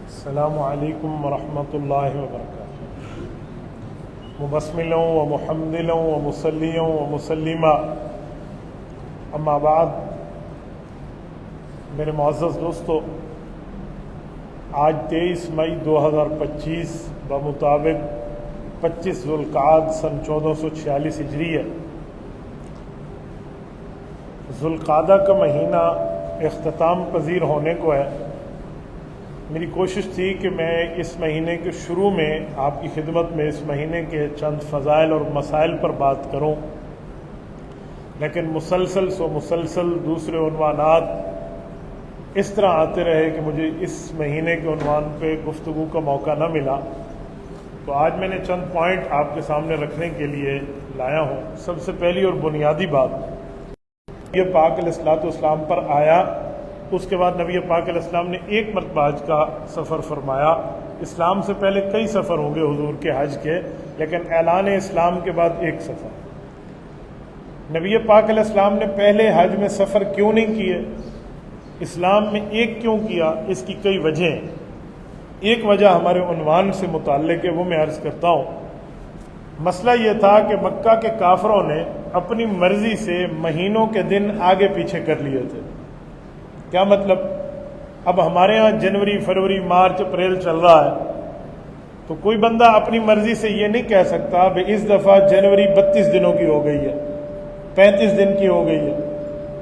السلام علیکم ورحمۃ اللہ وبرکاتہ۔ مبسملا و محمدلا و مسلیا و مسلما، اما بعد، میرے معزز دوستو، آج 23 مئی 2025 بمطابق 25 ذوالقعدہ سن 1446 ہجری ہے۔ ذوالقعدہ کا مہینہ اختتام پذیر ہونے کو ہے۔ میری کوشش تھی کہ میں اس مہینے کے شروع میں آپ کی خدمت میں اس مہینے کے چند فضائل اور مسائل پر بات کروں، لیکن مسلسل دوسرے عنوانات اس طرح آتے رہے کہ مجھے اس مہینے کے عنوان پہ گفتگو کا موقع نہ ملا، تو آج میں نے چند پوائنٹ آپ کے سامنے رکھنے کے لیے لایا ہوں۔ سب سے پہلی اور بنیادی بات، نبی پاک علیہ الصلوۃ والسلام پر آیا، اس کے بعد نبی پاک علیہ السلام نے ایک مرتبہ حج کا سفر فرمایا۔ اسلام سے پہلے کئی سفر ہوں گے حضور کے حج کے، لیکن اعلان اسلام کے بعد ایک سفر۔ نبی پاک علیہ السلام نے پہلے حج میں سفر کیوں نہیں کیے؟ اسلام میں ایک کیوں کیا؟ اس کی کئی وجہیں ہیں۔ ایک وجہ ہمارے عنوان سے متعلق ہے، وہ میں عرض کرتا ہوں۔ مسئلہ یہ تھا کہ مکہ کے کافروں نے اپنی مرضی سے مہینوں کے دن آگے پیچھے کر لیے تھے۔ کیا مطلب؟ اب ہمارے ہاں جنوری، فروری، مارچ، اپریل چل رہا ہے، تو کوئی بندہ اپنی مرضی سے یہ نہیں کہہ سکتا کہ اس دفعہ جنوری 32 دنوں کی ہو گئی ہے، 35 دن کی ہو گئی ہے،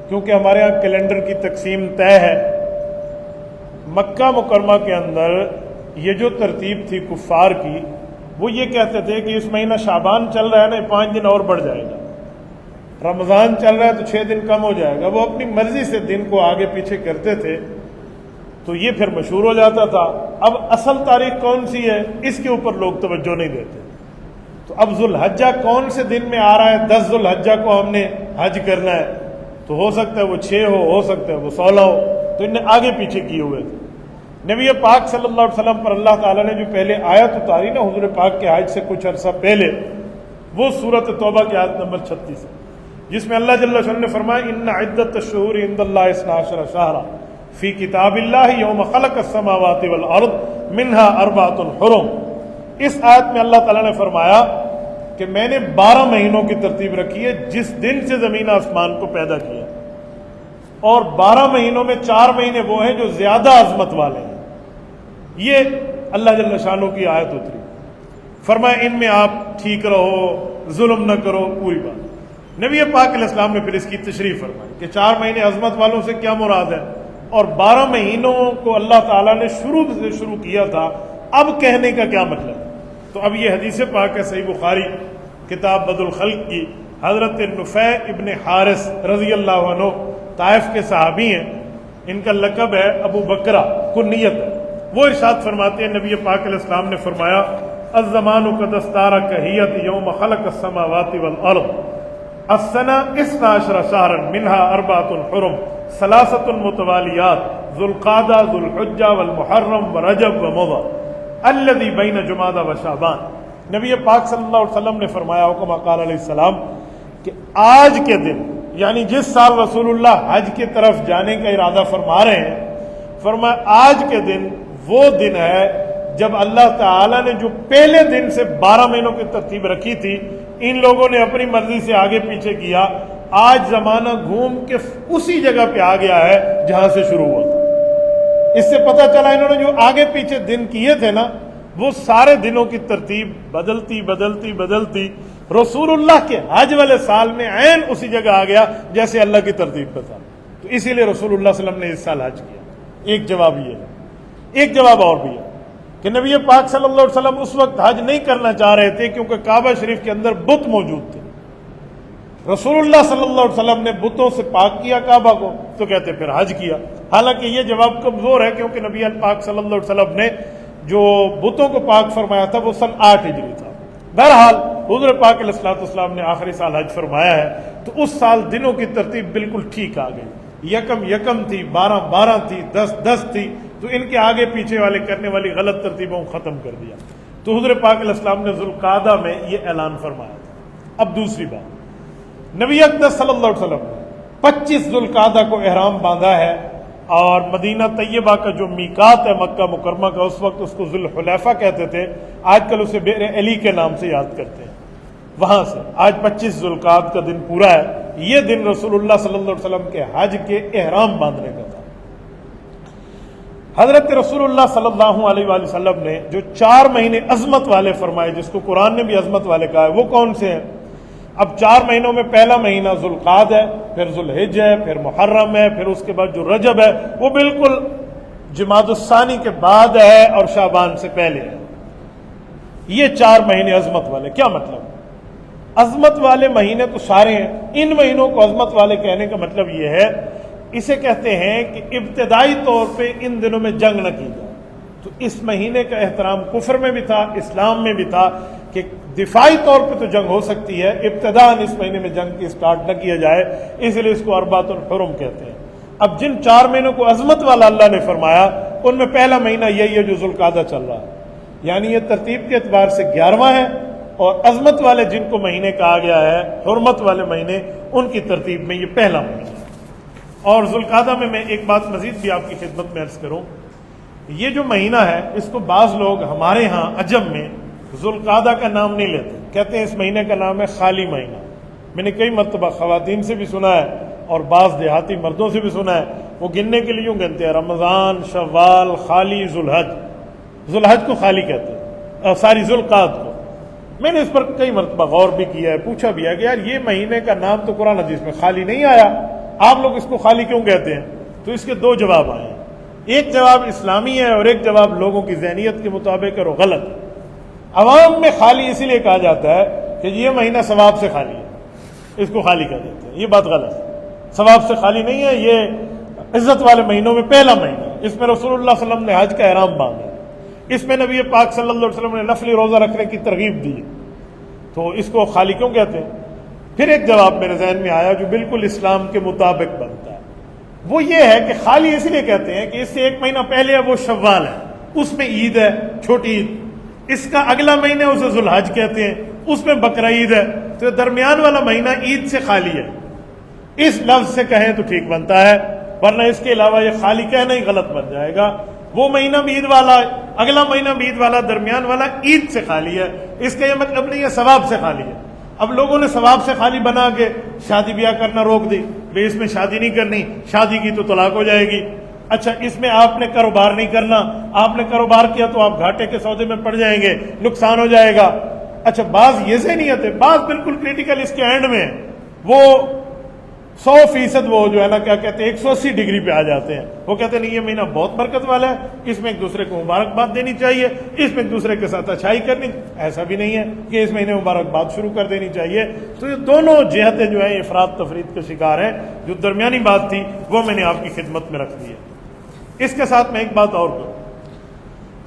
کیونکہ ہمارے ہاں کیلنڈر کی تقسیم طے ہے۔ مکہ مکرمہ کے اندر یہ جو ترتیب تھی کفار کی، وہ یہ کہتے تھے کہ اس مہینہ شعبان چل رہا ہے نا، 5 دن اور بڑھ جائے گا، رمضان چل رہا ہے تو 6 دن کم ہو جائے گا۔ وہ اپنی مرضی سے دن کو آگے پیچھے کرتے تھے، تو یہ پھر مشہور ہو جاتا تھا۔ اب اصل تاریخ کون سی ہے، اس کے اوپر لوگ توجہ نہیں دیتے۔ تو اب ذوالحجہ کون سے دن میں آ رہا ہے، 10 ذوالحجہ کو ہم نے حج کرنا ہے، تو ہو سکتا ہے وہ 6 ہو سکتا ہے وہ 16 ہو، تو ان نے آگے پیچھے کیے ہوئے تھے۔ نبی پاک صلی اللہ علیہ وسلم پر اللہ تعالیٰ نے جو پہلے آیت اتاری نا حضور پاک کے حج سے کچھ عرصہ پہلے، وہ سورۃ توبہ کی آیت نمبر 36 ہے، جس میں اللہ جل شانہ نے فرمایا ان عدت الشہور عند اللہ 12 شہرا فی کتاب اللہ یوم خلق السماوات والارض منها 4 حرم۔ اس آیت میں اللہ تعالیٰ نے فرمایا کہ میں نے 12 مہینوں کی ترتیب رکھی ہے جس دن سے زمین آسمان کو پیدا کیا، اور 12 مہینوں میں 4 مہینے وہ ہیں جو زیادہ عظمت والے ہیں۔ یہ اللہ جل شانہ کی آیت اتری، فرمایا ان میں آپ ٹھیک رہو، ظلم نہ کرو، پوری بات۔ نبی پاک علیہ السلام نے پھر اس کی تشریح فرمائی کہ 4 مہینے عظمت والوں سے کیا مراد ہے، اور 12 مہینوں کو اللہ تعالیٰ نے شروع سے شروع کیا تھا، اب کہنے کا کیا مطلب ہے؟ تو اب یہ حدیث پاک ہے صحیح بخاری کتاب بدء الخلق کی، حضرت نفیع ابن حارث رضی اللہ عنہ طائف کے صحابی ہیں، ان کا لقب ہے ابو بکرہ، کنیت ہے۔ وہ ارشاد فرماتے ہیں نبی پاک علیہ السلام نے فرمایا الزمان قد استارک ہیت یوم خلق السماوات والارض السنہ 12 شہرا منها 4 حرم 3 متوالیات ذوالقعدہ ذوالحجہ والمحرم ورجب ومضر الذی بین جمادی وشعبان۔ نبی پاک صلی اللہ علیہ وسلم نے فرمایا حکم قال علیہ السلام کہ آج کے دن، یعنی جس سال رسول اللہ حج کی طرف جانے کا ارادہ فرما رہے ہیں، فرمایا آج کے دن وہ دن ہے جب اللہ تعالیٰ نے جو پہلے دن سے 12 مہینوں کی ترتیب رکھی تھی، ان لوگوں نے اپنی مرضی سے آگے پیچھے کیا۔ آج زمانہ گھوم کے اسی جگہ پہ آ گیا ہے جہاں سے شروع ہوا تھا۔ اس سے پتہ چلا انہوں نے جو آگے پیچھے دن کیے تھے نا، وہ سارے دنوں کی ترتیب بدلتی رسول اللہ کے حج والے سال میں عین اسی جگہ آ گیا جیسے اللہ کی ترتیب پہ تھا۔ تو اسی لیے رسول اللہ صلی اللہ علیہ وسلم نے اس سال حج کیا۔ ایک جواب یہ ہے۔ ایک جواب اور بھی ہے کہ نبی پاک صلی اللہ علیہ وسلم اس وقت حج نہیں کرنا چاہ رہے تھے کیونکہ کعبہ شریف کے اندر بت موجود تھے۔ رسول اللہ صلی اللہ علیہ وسلم نے بتوں سے پاک کیا کعبہ کو، تو کہتے پھر حج کیا۔ حالانکہ یہ جواب کمزور ہے، کیونکہ نبی پاک صلی اللہ علیہ وسلم نے جو بتوں کو پاک فرمایا تھا وہ سن 8 ہجری تھا۔ بہرحال حضور پاک علیہ الصلوۃ والسلام نے آخری سال حج فرمایا ہے، تو اس سال دنوں کی ترتیب بالکل ٹھیک آ گئی۔ یکم تھی، 12 تھی، 10 تھی، تو ان کے آگے پیچھے والے کرنے والی غلط ترتیبوں کو ختم کر دیا۔ تو حضور پاک علیہ السلام نے ذوالقعدہ میں یہ اعلان فرمایا تھا۔ اب دوسری بات، نبی اقدس صلی اللہ علیہ وسلم نے 25 ذوالقعدہ کو احرام باندھا ہے، اور مدینہ طیبہ کا جو میقات ہے مکہ مکرمہ کا، اس وقت اس کو ذوالحلیفہ کہتے تھے، آج کل اسے بئر علی کے نام سے یاد کرتے ہیں۔ وہاں سے آج 25 ذوالقعدہ کا دن پورا ہے، یہ دن رسول اللہ صلی اللہ علیہ وسلم کے حج کے احرام باندھنے کا تھا۔ حضرت رسول اللہ صلی اللہ علیہ وآلہ وسلم نے جو 4 مہینے عظمت والے فرمائے، جس کو قرآن نے بھی عظمت والے کہا ہے، وہ کون سے ہیں؟ اب 4 مہینوں میں پہلا مہینہ ذوالقعدہ ہے، پھر ذوالحجہ ہے، پھر محرم ہے، پھر اس کے بعد جو رجب ہے وہ بالکل جمادی الثانی کے بعد ہے اور شعبان سے پہلے ہے۔ یہ 4 مہینے عظمت والے۔ کیا مطلب؟ عظمت والے مہینے تو سارے ہیں، ان مہینوں کو عظمت والے کہنے کا مطلب یہ ہے، اسے کہتے ہیں کہ ابتدائی طور پہ ان دنوں میں جنگ نہ کی جائے۔ تو اس مہینے کا احترام کفر میں بھی تھا، اسلام میں بھی تھا کہ دفاعی طور پہ تو جنگ ہو سکتی ہے، ابتداءً اس مہینے میں جنگ کی سٹارٹ نہ کیا جائے، اس لیے اس کو اربعۃ الحرم کہتے ہیں۔ اب جن 4 مہینوں کو عظمت والا اللہ نے فرمایا، ان میں پہلا مہینہ یہی ہے جو ذوالقعدہ چل رہا ہے، یعنی یہ ترتیب کے اعتبار سے 11واں ہے، اور عظمت والے جن کو مہینے کہا گیا ہے، حرمت والے مہینے، ان کی ترتیب میں یہ پہلا مہینہ ہے۔ اور ذوالقعدہ میں ایک بات مزید بھی آپ کی خدمت میں عرض کروں، یہ جو مہینہ ہے اس کو بعض لوگ ہمارے ہاں عجم میں ذوالقعدہ کا نام نہیں لیتے، کہتے ہیں اس مہینے کا نام ہے خالی مہینہ۔ میں نے کئی مرتبہ خواتین سے بھی سنا ہے اور بعض دیہاتی مردوں سے بھی سنا ہے، وہ گننے کے لیے یوں گنتے ہیں، رمضان، شوال، خالی، ذوالحج کو خالی کہتے ہیں، ساری ذوالقعدہ کو۔ میں نے اس پر کئی مرتبہ غور بھی کیا ہے، پوچھا بھی ہے کہ یار یہ مہینے کا نام تو قرآن حدیث میں خالی نہیں آیا، آپ لوگ اس کو خالی کیوں کہتے ہیں؟ تو اس کے 2 جواب آئے ہیں، ایک جواب اسلامی ہے اور ایک جواب لوگوں کی ذہنیت کے مطابق ہے، وہ غلط ہے۔ عوام میں خالی اسی لیے کہا جاتا ہے کہ یہ مہینہ ثواب سے خالی ہے، اس کو خالی کہہ دیتے ہیں، یہ بات غلط ہے، ثواب سے خالی نہیں ہے، یہ عزت والے مہینوں میں پہلا مہینہ ہے، اس میں رسول اللہ صلی اللہ علیہ وسلم نے حج کا احرام باندھا، اس میں نبی پاک صلی اللہ علیہ وسلم نے نفلی روزہ رکھنے کی ترغیب دی، تو اس کو خالی کیوں کہتے ہیں؟ پھر ایک جواب میرے ذہن میں آیا جو بالکل اسلام کے مطابق بنتا ہے، وہ یہ ہے کہ خالی اس لیے کہتے ہیں کہ اس سے 1 مہینہ پہلے ہے وہ شوال ہے، اس میں عید ہے، چھوٹی عید، اس کا اگلا مہینہ اسے ذوالحج کہتے ہیں، اس میں بقرہ عید ہے، تو درمیان والا مہینہ عید سے خالی ہے، اس لفظ سے کہیں تو ٹھیک بنتا ہے، ورنہ اس کے علاوہ یہ خالی کہنا ہی غلط بن جائے گا۔ وہ مہینہ بھی عید والا، اگلا مہینہ بھی عید والا، درمیان والا عید سے خالی ہے، اس کا یہ مطلب نہیں ہے ثواب سے خالی ہے۔ اب لوگوں نے ثواب سے خالی بنا کے شادی بیاہ کرنا روک دی، بھئی اس میں شادی نہیں کرنی، شادی کی تو طلاق ہو جائے گی، اچھا اس میں آپ نے کاروبار نہیں کرنا، آپ نے کاروبار کیا تو آپ گھاٹے کے سودے میں پڑ جائیں گے، نقصان ہو جائے گا۔ اچھا بعض یہ ذہنیت ہے، بعض بالکل کریٹیکل اس کے اینڈ میں وہ 100% وہ جو ہے نا کیا کہتے ہیں 180 ڈگری پہ آ جاتے ہیں، وہ کہتے ہیں نہیں یہ مہینہ بہت برکت والا ہے، اس میں ایک دوسرے کو مبارکباد دینی چاہیے، اس میں ایک دوسرے کے ساتھ اچھائی کرنی، ایسا بھی نہیں ہے کہ اس مہینے مبارکباد شروع کر دینی چاہیے۔ تو یہ دونوں جہتیں جو ہیں افراد تفرید کے شکار ہیں، جو درمیانی بات تھی وہ میں نے آپ کی خدمت میں رکھ دی ہے۔ اس کے ساتھ میں ایک بات اور کروں،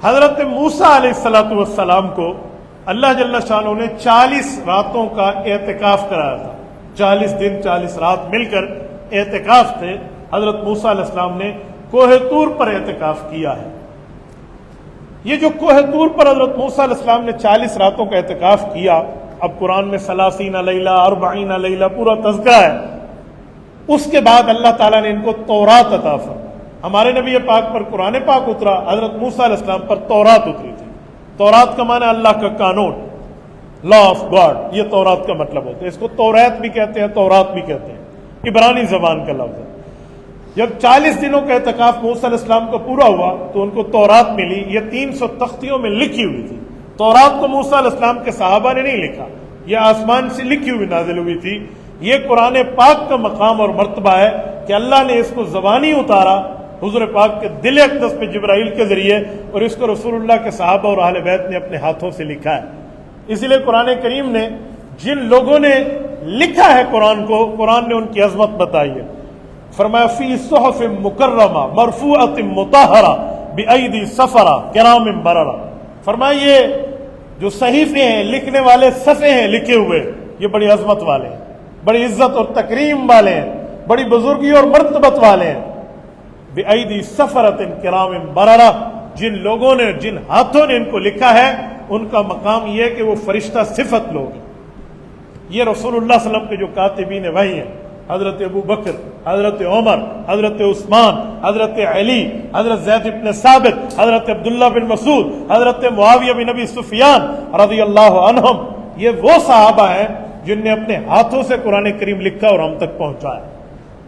حضرت موسیٰ علیہ السلام کو اللہ جل شانہ نے 40 راتوں کا اعتکاف کرایا تھا، 40 دن 40 رات مل کر اعتکاف تھے۔ حضرت موسیٰ علیہ السلام نے کوہ طور پر اعتکاف کیا ہے۔ یہ جو کوہ طور پر حضرت موسیٰ علیہ السلام نے 40 راتوں کا اعتکاف کیا، اب قرآن میں 30 لیلہ 40 لیلہ پورا تذکرہ ہے، اس کے بعد اللہ تعالیٰ نے ان کو تورات عطا فرمائی۔ ہمارے نبی پاک پر قرآن پاک اترا، حضرت موسیٰ علیہ السلام پر تورات اتری تھی۔ تورات کا معنی اللہ کا قانون، لا آف گاڈ، یہ تورات کا مطلب ہوتا ہے، اس کو توریت بھی کہتے ہیں، تورات بھی کہتے ہیں، عبرانی زبان کا لفظ ہے۔ جب 40 دنوں کا اعتکاف موسیٰ علیہ السلام کا پورا ہوا تو ان کو تورات ملی، یہ 300 تختیوں میں لکھی ہوئی تھی۔ تورات کو موسیٰ علیہ السلام کے صحابہ نے نہیں لکھا، یہ آسمان سے لکھی ہوئی نازل ہوئی تھی۔ یہ قرآن پاک کا مقام اور مرتبہ ہے کہ اللہ نے اس کو زبانی اتارا حضور پاک کے دل اقدس پہ جبرائیل کے ذریعے، اور اس کو رسول اللہ کے صحابہ اور اہل بیت نے اپنے ہاتھوں سے لکھا ہے۔ اسی لیے قرآن کریم نے جن لوگوں نے لکھا ہے قرآن کو، قرآن نے ان کی عظمت بتائی ہے، فرمایا فی صحف مکرمہ مرفوعۃ مطہرہ بأیدی سفرہ کرام بررہ، فرمایا یہ جو صحیفے ہیں، لکھنے والے صفحے ہیں لکھے ہوئے، یہ بڑی عظمت والے ہیں، بڑی عزت اور تکریم والے ہیں، بڑی بزرگی اور مرتبت والے ہیں۔ بأیدی سفرۃ کرام بررہ، جن لوگوں نے، جن ہاتھوں نے ان کو لکھا ہے، ان کا مقام یہ ہے کہ وہ فرشتہ صفت لوگ ہیں۔ یہ رسول اللہ صلی اللہ علیہ وسلم کے جو کاتبین وحی ہیں، حضرت ابو بکر، حضرت عمر، حضرت عثمان، حضرت علی، حضرت زید بن ثابت، حضرت عبداللہ بن مسعود، حضرت معاویہ بن ابی سفیان رضی اللہ عنہم، یہ وہ صحابہ ہیں جن نے اپنے ہاتھوں سے قرآن کریم لکھا اور ہم تک پہنچایا۔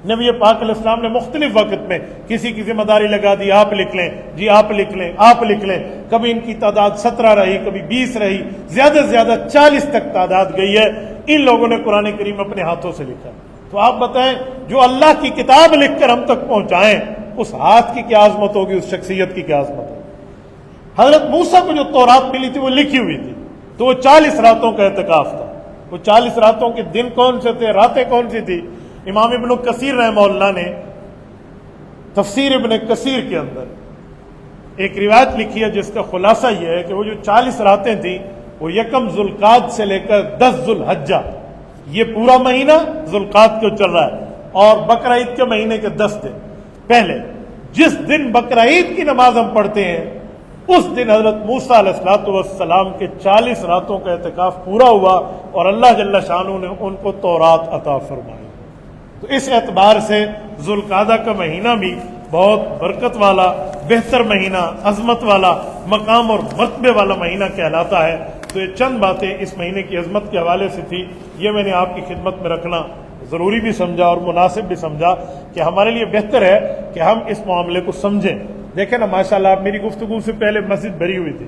نبی پاک علیہ السلام نے مختلف وقت میں کسی کی ذمہ داری لگا دی، آپ لکھ لیں جی، آپ لکھ لیں، آپ لکھ لیں۔ کبھی ان کی تعداد 17 رہی، کبھی 20 رہی، زیادہ سے زیادہ 40 تک تعداد گئی ہے۔ ان لوگوں نے قرآن کریم اپنے ہاتھوں سے لکھا۔ تو آپ بتائیں، جو اللہ کی کتاب لکھ کر ہم تک پہنچائیں، اس ہاتھ کی کیا عظمت ہوگی، اس شخصیت کی کیا عظمت ہوگی۔ حضرت موسیٰ کو جو تورات ملی تھی وہ لکھی ہوئی تھی، تو وہ 40 راتوں کا اعتکاف تھا۔ وہ 40 راتوں کے دن کون سے تھے، راتیں کون سی تھی؟ امام ابن کثیر رحمہ اللہ نے تفسیر ابن کثیر کے اندر ایک روایت لکھی ہے جس کا خلاصہ یہ ہے کہ وہ جو 40 راتیں تھیں وہ 1 ذوالقعدہ سے لے کر 10 ذوالحجہ، یہ پورا مہینہ ذوالقعدہ کو چل رہا ہے، اور بقرہ عید کے مہینے کے 10 دن پہلے، جس دن بقرہ عید کی نماز ہم پڑھتے ہیں اس دن حضرت موسیٰ علیہ السلام کے 40 راتوں کا اعتکاف پورا ہوا اور اللہ جل شانہ نے ان کو تورات عطا فرمائی۔ تو اس اعتبار سے ذوالقعدہ کا مہینہ بھی بہت برکت والا، بہتر مہینہ، عظمت والا، مقام اور مرتبے والا مہینہ کہلاتا ہے۔ تو یہ چند باتیں اس مہینے کی عظمت کے حوالے سے تھی، یہ میں نے آپ کی خدمت میں رکھنا ضروری بھی سمجھا اور مناسب بھی سمجھا کہ ہمارے لیے بہتر ہے کہ ہم اس معاملے کو سمجھیں۔ دیکھیں نا، ماشاءاللہ آپ میری گفتگو سے پہلے مسجد بھری ہوئی تھی،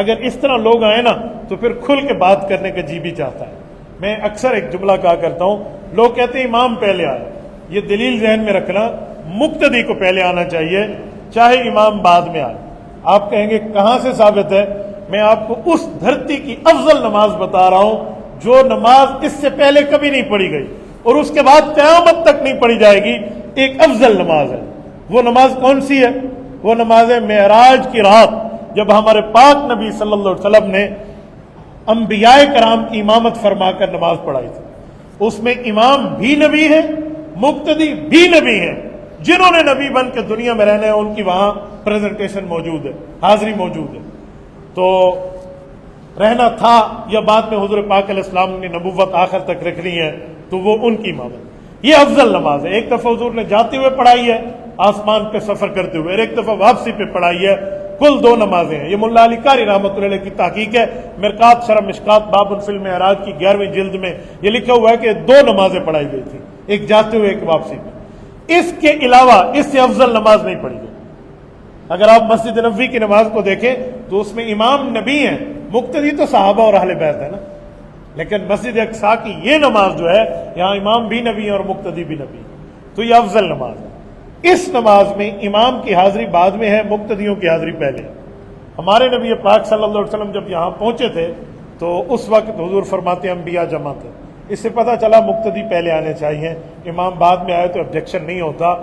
اگر اس طرح لوگ آئے نا تو پھر کھل کے بات کرنے کا جی بھی چاہتا ہے۔ میں اکثر ایک جملہ کہا کرتا ہوں، لوگ کہتے ہیں امام پہلے آئے، یہ دلیل ذہن میں رکھنا، مقتدی کو پہلے آنا چاہیے، چاہے امام بعد میں آئے۔ آپ کہیں گے کہاں سے ثابت ہے؟ میں آپ کو اس دھرتی کی افضل نماز بتا رہا ہوں جو نماز اس سے پہلے کبھی نہیں پڑھی گئی اور اس کے بعد قیامت تک نہیں پڑھی جائے گی، ایک افضل نماز ہے۔ وہ نماز کون سی ہے؟ وہ نماز معراج کی رات، جب ہمارے پاک نبی صلی اللہ علیہ وسلم نے انبیاء کرام کی امامت فرما کر نماز پڑھائی تھی۔ اس میں امام بھی نبی ہے، مقتدی بھی نبی ہیں، جنہوں نے نبی بن کے دنیا میں رہنا ہے ان کی وہاں پریزنٹیشن موجود ہے، حاضری موجود ہے۔ تو رہنا تھا یا بعد میں حضور پاک علیہ السلام نے نبوت آخر تک رکھنی ہے تو وہ ان کی امامت، یہ افضل نماز ہے۔ ایک دفعہ حضور نے جاتے ہوئے پڑھائی ہے آسمان پہ سفر کرتے ہوئے، اور ایک دفعہ واپسی پہ پڑھائی ہے، کل 2 نمازیں ہیں۔ یہ ملا علی قاری رحمۃ اللہ علیہ کی تحقیق ہے، مرقات شرح مشکات باب فی المعراج کی 11ویں جلد میں یہ لکھا ہوا ہے کہ 2 نمازیں پڑھائی گئی تھی، ایک جاتے ہوئے ایک واپسی پہ۔ اس کے علاوہ اس سے افضل نماز نہیں پڑھی گئی۔ اگر آپ مسجد نبوی کی نماز کو دیکھیں تو اس میں امام نبی ہیں، مقتدی تو صحابہ اور اہل بیت ہے نا، لیکن مسجد اقصیٰ کی یہ نماز جو ہے یہاں امام بھی نبی اور مقتدی بھی نبی، تو یہ افضل نماز ہے۔ اس نماز میں امام کی حاضری بعد میں ہے، مقتدیوں کی حاضری پہلے ہے۔ ہمارے نبی پاک صلی اللہ علیہ وسلم جب یہاں پہنچے تھے تو اس وقت حضور فرماتے ہیں انبیاء جمع تھے، اس سے پتہ چلا مقتدی پہلے آنے چاہیے، امام بعد میں آئے تو آبجیکشن نہیں ہوتا۔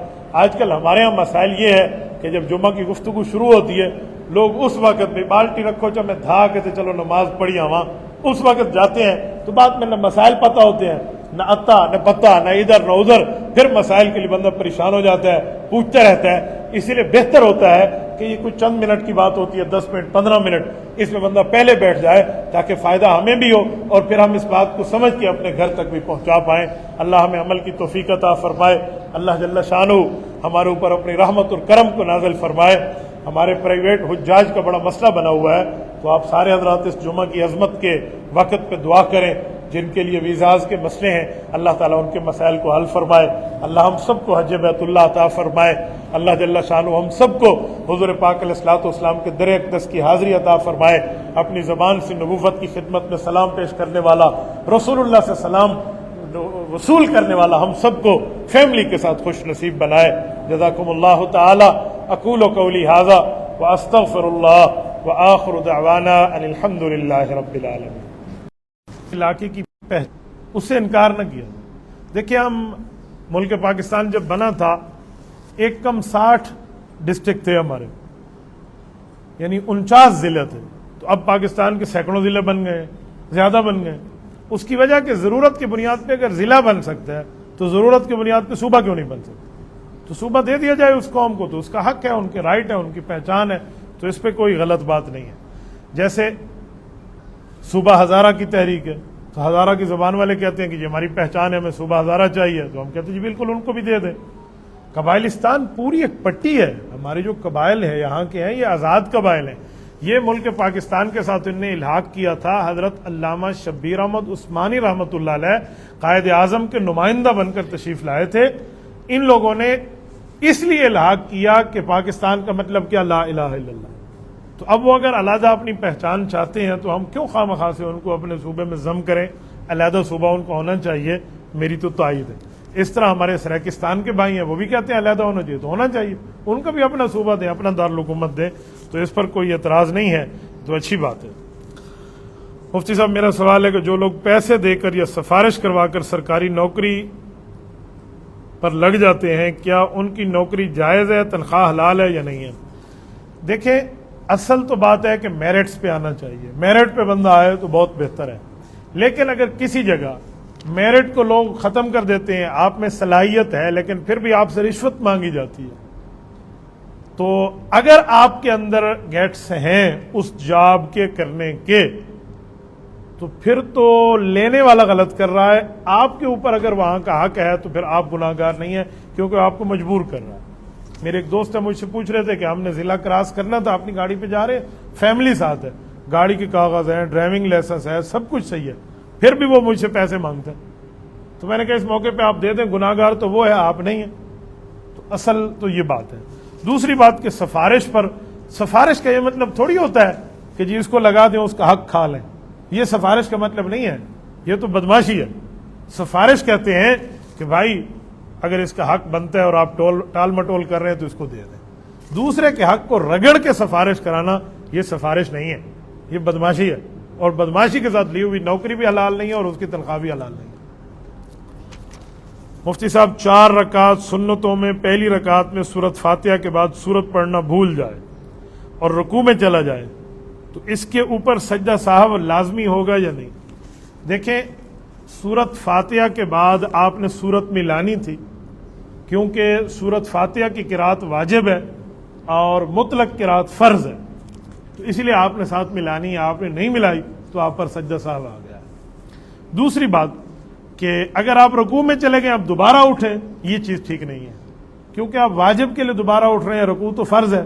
آج کل ہمارے ہاں مسائل یہ ہے کہ جب جمعہ کی گفتگو شروع ہوتی ہے لوگ اس وقت میں بالٹی رکھو جب میں دھا کے چلو نماز پڑھی وہاں، اس وقت جاتے ہیں تو بعد میں نہ مسائل پتہ ہوتے ہیں، نہ اتا نہ پتہ، نہ ادھر نہ ادھر، پھر مسائل کے لیے بندہ پریشان ہو جاتا ہے، پوچھتا رہتا ہے۔ اسی لیے بہتر ہوتا ہے کہ یہ کچھ چند منٹ کی بات ہوتی ہے، 10 منٹ 15 منٹ، اس میں بندہ پہلے بیٹھ جائے تاکہ فائدہ ہمیں بھی ہو اور پھر ہم اس بات کو سمجھ کے اپنے گھر تک بھی پہنچا پائیں۔ اللہ ہمیں عمل کی توفیق عطا فرمائے، اللہ جل شانہ ہمارے اوپر اپنی رحمت اور کرم کو نازل فرمائے۔ ہمارے پرائیویٹ حجاج کا بڑا مسئلہ بنا ہوا ہے، تو آپ سارے حضرات اس جمعہ کی عظمت کے وقت پہ دعا کریں، جن کے لیے ویزاز کے مسئلے ہیں اللہ تعالیٰ ان کے مسائل کو حل فرمائے، اللہ ہم سب کو حج بیت اللہ عطا فرمائے، اللہ جل شانہ ہم سب کو حضور پاک علیہ الصلوۃ والسلام کے در اقدس کی حاضری عطا فرمائے، اپنی زبان سے نبوت کی خدمت میں سلام پیش کرنے والا، رسول اللہ سے سلام وصول کرنے والا ہم سب کو فیملی کے ساتھ خوش نصیب بنائے۔ جزاکم اللہ تعالی، اقول قولی ھذا واستغفر اللہ وآخر دعوانا ان الحمد للہ رب العالمین۔ علاقے کی اس سے انکار نہ کیا۔ دیکھیں ہم ملک پاکستان جب بنا تھا ایک کم 60 ڈسٹرکٹ تھے ہمارے، یعنی 49 ضلع تھے، تو اب پاکستان کے سینکڑوں ضلع بن گئے، زیادہ بن گئے۔ اس کی وجہ کہ ضرورت کی بنیاد پہ اگر ضلع بن سکتا ہے تو ضرورت کی بنیاد پہ صوبہ کیوں نہیں بن سکتا؟ تو صوبہ دے دیا جائے اس قوم کو، تو اس کا حق ہے، ان کے رائٹ ہے، ان کی پہچان ہے، تو اس پہ کوئی غلط بات نہیں ہے۔ جیسے صوبہ ہزارہ کی تحریک ہے، تو ہزارہ کی زبان والے کہتے ہیں کہ یہ ہماری پہچان ہے، ہمیں صوبہ ہزارہ چاہیے، تو ہم کہتے ہیں جی بالکل ان کو بھی دے دیں۔ قبائلستان پوری ایک پٹی ہے، ہمارے جو قبائل ہیں یہاں کے ہیں یہ آزاد قبائل ہیں، یہ ملک پاکستان کے ساتھ ان نے الحاق کیا تھا۔ حضرت علامہ شبیر احمد عثمانی رحمۃ اللہ علیہ قائد اعظم کے نمائندہ بن کر تشریف لائے تھے، ان لوگوں نے اس لیے الحاق کیا کہ پاکستان کا مطلب کیا، لا الہ الا اللہ۔ تو اب وہ اگر علیحدہ اپنی پہچان چاہتے ہیں تو ہم کیوں خواہ مخواہ سے ان کو اپنے صوبے میں ضم کریں؟ علیحدہ صوبہ ان کو ہونا چاہیے، میری تو تائید ہے۔ اس طرح ہمارے سریکستان کے بھائی ہیں، وہ بھی کہتے ہیں علیحدہ ہونا چاہیے، تو ہونا چاہیے، ان کا بھی اپنا صوبہ دیں، اپنا دارالحکومت دیں، تو اس پر کوئی اعتراض نہیں ہے، تو اچھی بات ہے۔ مفتی صاحب میرا سوال ہے کہ جو لوگ پیسے دے کر یا سفارش کروا کر سرکاری نوکری پر لگ جاتے ہیں، کیا ان کی نوکری جائز ہے، تنخواہ حلال ہے یا نہیں ہے؟ دیکھیں اصل تو بات ہے کہ میرٹس پہ آنا چاہیے، میرٹ پہ بندہ آئے تو بہت بہتر ہے، لیکن اگر کسی جگہ میرٹ کو لوگ ختم کر دیتے ہیں، آپ میں صلاحیت ہے لیکن پھر بھی آپ سے رشوت مانگی جاتی ہے، تو اگر آپ کے اندر گیٹس ہیں اس جاب کے کرنے کے، تو پھر تو لینے والا غلط کر رہا ہے، آپ کے اوپر اگر وہاں کا حق ہے تو پھر آپ گناہگار نہیں ہیں، کیونکہ آپ کو مجبور کر رہا ہے۔ میرے ایک دوست ہے مجھ سے پوچھ رہے تھے کہ ہم نے ضلع کراس کرنا تھا، اپنی گاڑی پہ جا رہے، فیملی ساتھ ہے، گاڑی کے کاغذ ہیں، ڈرائیونگ لائسنس ہے، سب کچھ صحیح ہے، پھر بھی وہ مجھ سے پیسے مانگتے ہیں، تو میں نے کہا اس موقع پہ آپ دے دیں، گناہگار تو وہ ہے، آپ نہیں ہیں۔ تو اصل تو یہ بات ہے۔ دوسری بات کہ سفارش پر، سفارش کا یہ مطلب تھوڑی ہوتا ہے کہ جی اس کو لگا دیں اس کا حق کھا لیں، یہ سفارش کا مطلب نہیں ہے، یہ تو بدماشی ہے۔ سفارش کہتے ہیں کہ بھائی اگر اس کا حق بنتا ہے اور آپ ٹال مٹول کر رہے ہیں تو اس کو دے دیں۔ دوسرے کے حق کو رگڑ کے سفارش کرانا یہ سفارش نہیں ہے، یہ بدماشی ہے، اور بدماشی کے ساتھ لی ہوئی نوکری بھی حلال نہیں ہے اور اس کی تنخواہ بھی حلال نہیں ہے۔ مفتی صاحب 4 رکعت سنتوں میں پہلی رکعت میں سورت فاتحہ کے بعد سورت پڑھنا بھول جائے اور رکوع میں چلا جائے تو اس کے اوپر سجدہ صاحب لازمی ہوگا یا نہیں؟ دیکھیں سورت فاتحہ کے بعد آپ نے سورت ملانی تھی، کیونکہ سورت فاتحہ کی قرات واجب ہے اور مطلق قرات فرض ہے، تو اسی لیے آپ نے ساتھ ملانی ہے، آپ نے نہیں ملائی تو آپ پر سجدہ صاحب آ گیا ہے۔ دوسری بات کہ اگر آپ رکوع میں چلے گئے آپ دوبارہ اٹھیں، یہ چیز ٹھیک نہیں ہے، کیونکہ آپ واجب کے لیے دوبارہ اٹھ رہے ہیں، رکوع تو فرض ہے،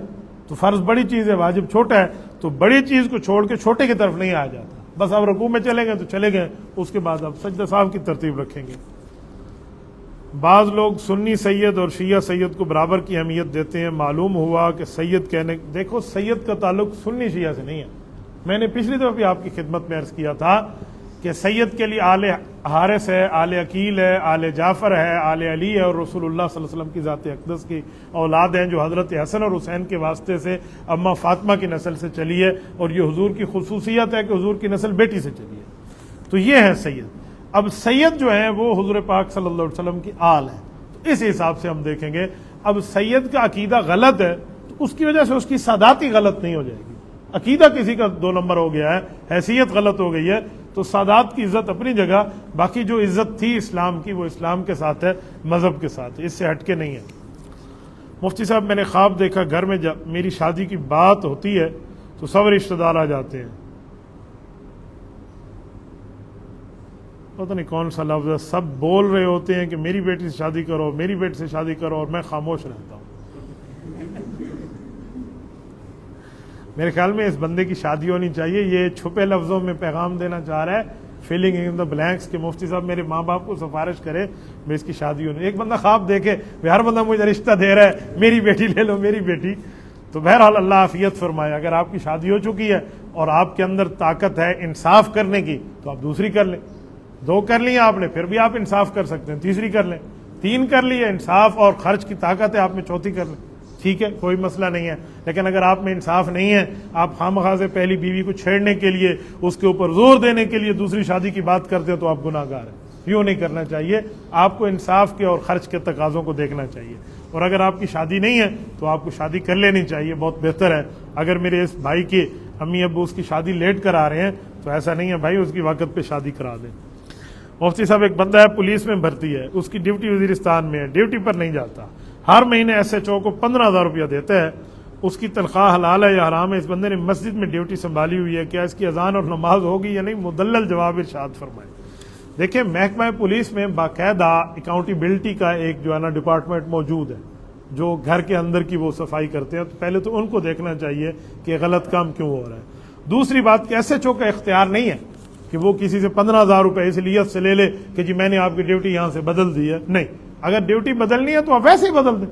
تو فرض بڑی چیز ہے، واجب چھوٹا ہے، تو بڑی چیز کو چھوڑ کے چھوٹے کی طرف نہیں آ جاتا، بس آپ رکوع میں چلے گئے تو چلے گئے، اس کے بعد آپ سجدہ صاحب کی ترتیب رکھیں گے۔ بعض لوگ سنی سید اور شیعہ سید کو برابر کی اہمیت دیتے ہیں، معلوم ہوا کہ سید کہنے، دیکھو سید کا تعلق سنی شیعہ سے نہیں ہے، میں نے پچھلی دفعہ بھی آپ کی خدمت میں عرض کیا تھا کہ سید کے لیے آل حارث ہے، آل عقیل ہے، آل جعفر ہے، آل علی ہے، اور رسول اللہ صلی اللہ علیہ وسلم کی ذات اقدس کی اولاد ہیں جو حضرت حسن اور حسین کے واسطے سے اماں فاطمہ کی نسل سے چلی ہے، اور یہ حضور کی خصوصیت ہے کہ حضور کی نسل بیٹی سے چلی ہے، تو یہ ہے سید۔ اب سید جو ہیں وہ حضور پاک صلی اللہ علیہ وسلم کی آل ہے، تو اس حساب سے ہم دیکھیں گے۔ اب سید کا عقیدہ غلط ہے تو اس کی وجہ سے اس کی ساداتی غلط نہیں ہو جائے گی، عقیدہ کسی کا 2 نمبر ہو گیا ہے، حیثیت غلط ہو گئی ہے، تو سادات کی عزت اپنی جگہ، باقی جو عزت تھی اسلام کی وہ اسلام کے ساتھ ہے، مذہب کے ساتھ ہے، اس سے ہٹ کے نہیں ہے۔ مفتی صاحب میں نے خواب دیکھا گھر میں جب میری شادی کی بات ہوتی ہے تو سب رشتہ دار آ جاتے ہیں، پتہ نہیں کون سا لفظ ہے، سب بول رہے ہوتے ہیں کہ میری بیٹی سے شادی کرو، میری بیٹی سے شادی کرو، اور میں خاموش رہتا ہوں۔ میرے خیال میں اس بندے کی شادی ہونی چاہیے، یہ چھپے لفظوں میں پیغام دینا چاہ رہا ہے، فیلنگ ان دا بلینکس، کہ مفتی صاحب میرے ماں باپ کو سفارش کرے میں اس کی شادی ہونی۔ ایک بندہ خواب دیکھے ہر بندہ مجھے رشتہ دے رہا ہے، میری بیٹی لے لو، میری بیٹی، تو بہرحال اللہ عافیت فرمائے، اگر آپ کی شادی ہو چکی ہے اور آپ کے اندر طاقت ہے انصاف کرنے کی تو آپ دوسری کر لیں، 2 کر لی آپ نے پھر بھی آپ انصاف کر سکتے ہیں، تیسری کر لیں، 3 کر لی ہے، انصاف اور خرچ کی طاقت ہے آپ میں، 4تھی کر لیں، ٹھیک ہے، کوئی مسئلہ نہیں ہے۔ لیکن اگر آپ میں انصاف نہیں ہے، آپ خواہ سے پہلی بیوی کو چھیڑنے کے لیے، اس کے اوپر زور دینے کے لیے دوسری شادی کی بات کرتے ہو تو آپ گناہ گار ہیں، یوں نہیں کرنا چاہیے، آپ کو انصاف کے اور خرچ کے تقاضوں کو دیکھنا چاہیے، اور اگر آپ کی شادی نہیں ہے تو آپ کو شادی کر لینی چاہیے، بہت بہتر ہے۔ اگر میرے اس بھائی کے امی ابو اس کی شادی لیٹ کرا رہے ہیں تو ایسا نہیں ہے بھائی، اس کی وقت پہ شادی کرا دیں۔ مفتی صاحب ایک بندہ ہے پولیس میں بھرتی ہے، اس کی ڈیوٹی وزیرستان میں ہے، ڈیوٹی پر نہیں جاتا، ہر مہینے ایس ایچ او کو 15,000 روپیہ دیتا ہے، اس کی تنخواہ حلال ہے یا حرام ہے؟ اس بندے نے مسجد میں ڈیوٹی سنبھالی ہوئی ہے، کیا اس کی اذان اور نماز ہوگی یا نہیں؟ مدلل جواب ارشاد فرمائے۔ دیکھیں محکمہ پولیس میں باقاعدہ اکاؤنٹیبلٹی کا ایک جو ہے نا ڈپارٹمنٹ موجود ہے جو گھر کے اندر کی وہ صفائی کرتے ہیں، تو پہلے تو ان کو دیکھنا چاہیے کہ غلط کام کیوں ہو رہا ہے۔ دوسری بات کہ ایس ایچ او کا اختیار نہیں ہے کہ وہ کسی سے 15,000 روپے اس لیت سے لے لے کہ جی میں نے آپ کی ڈیوٹی یہاں سے بدل دی ہے، نہیں، اگر ڈیوٹی بدلنی ہے تو آپ ویسے ہی بدل دیں،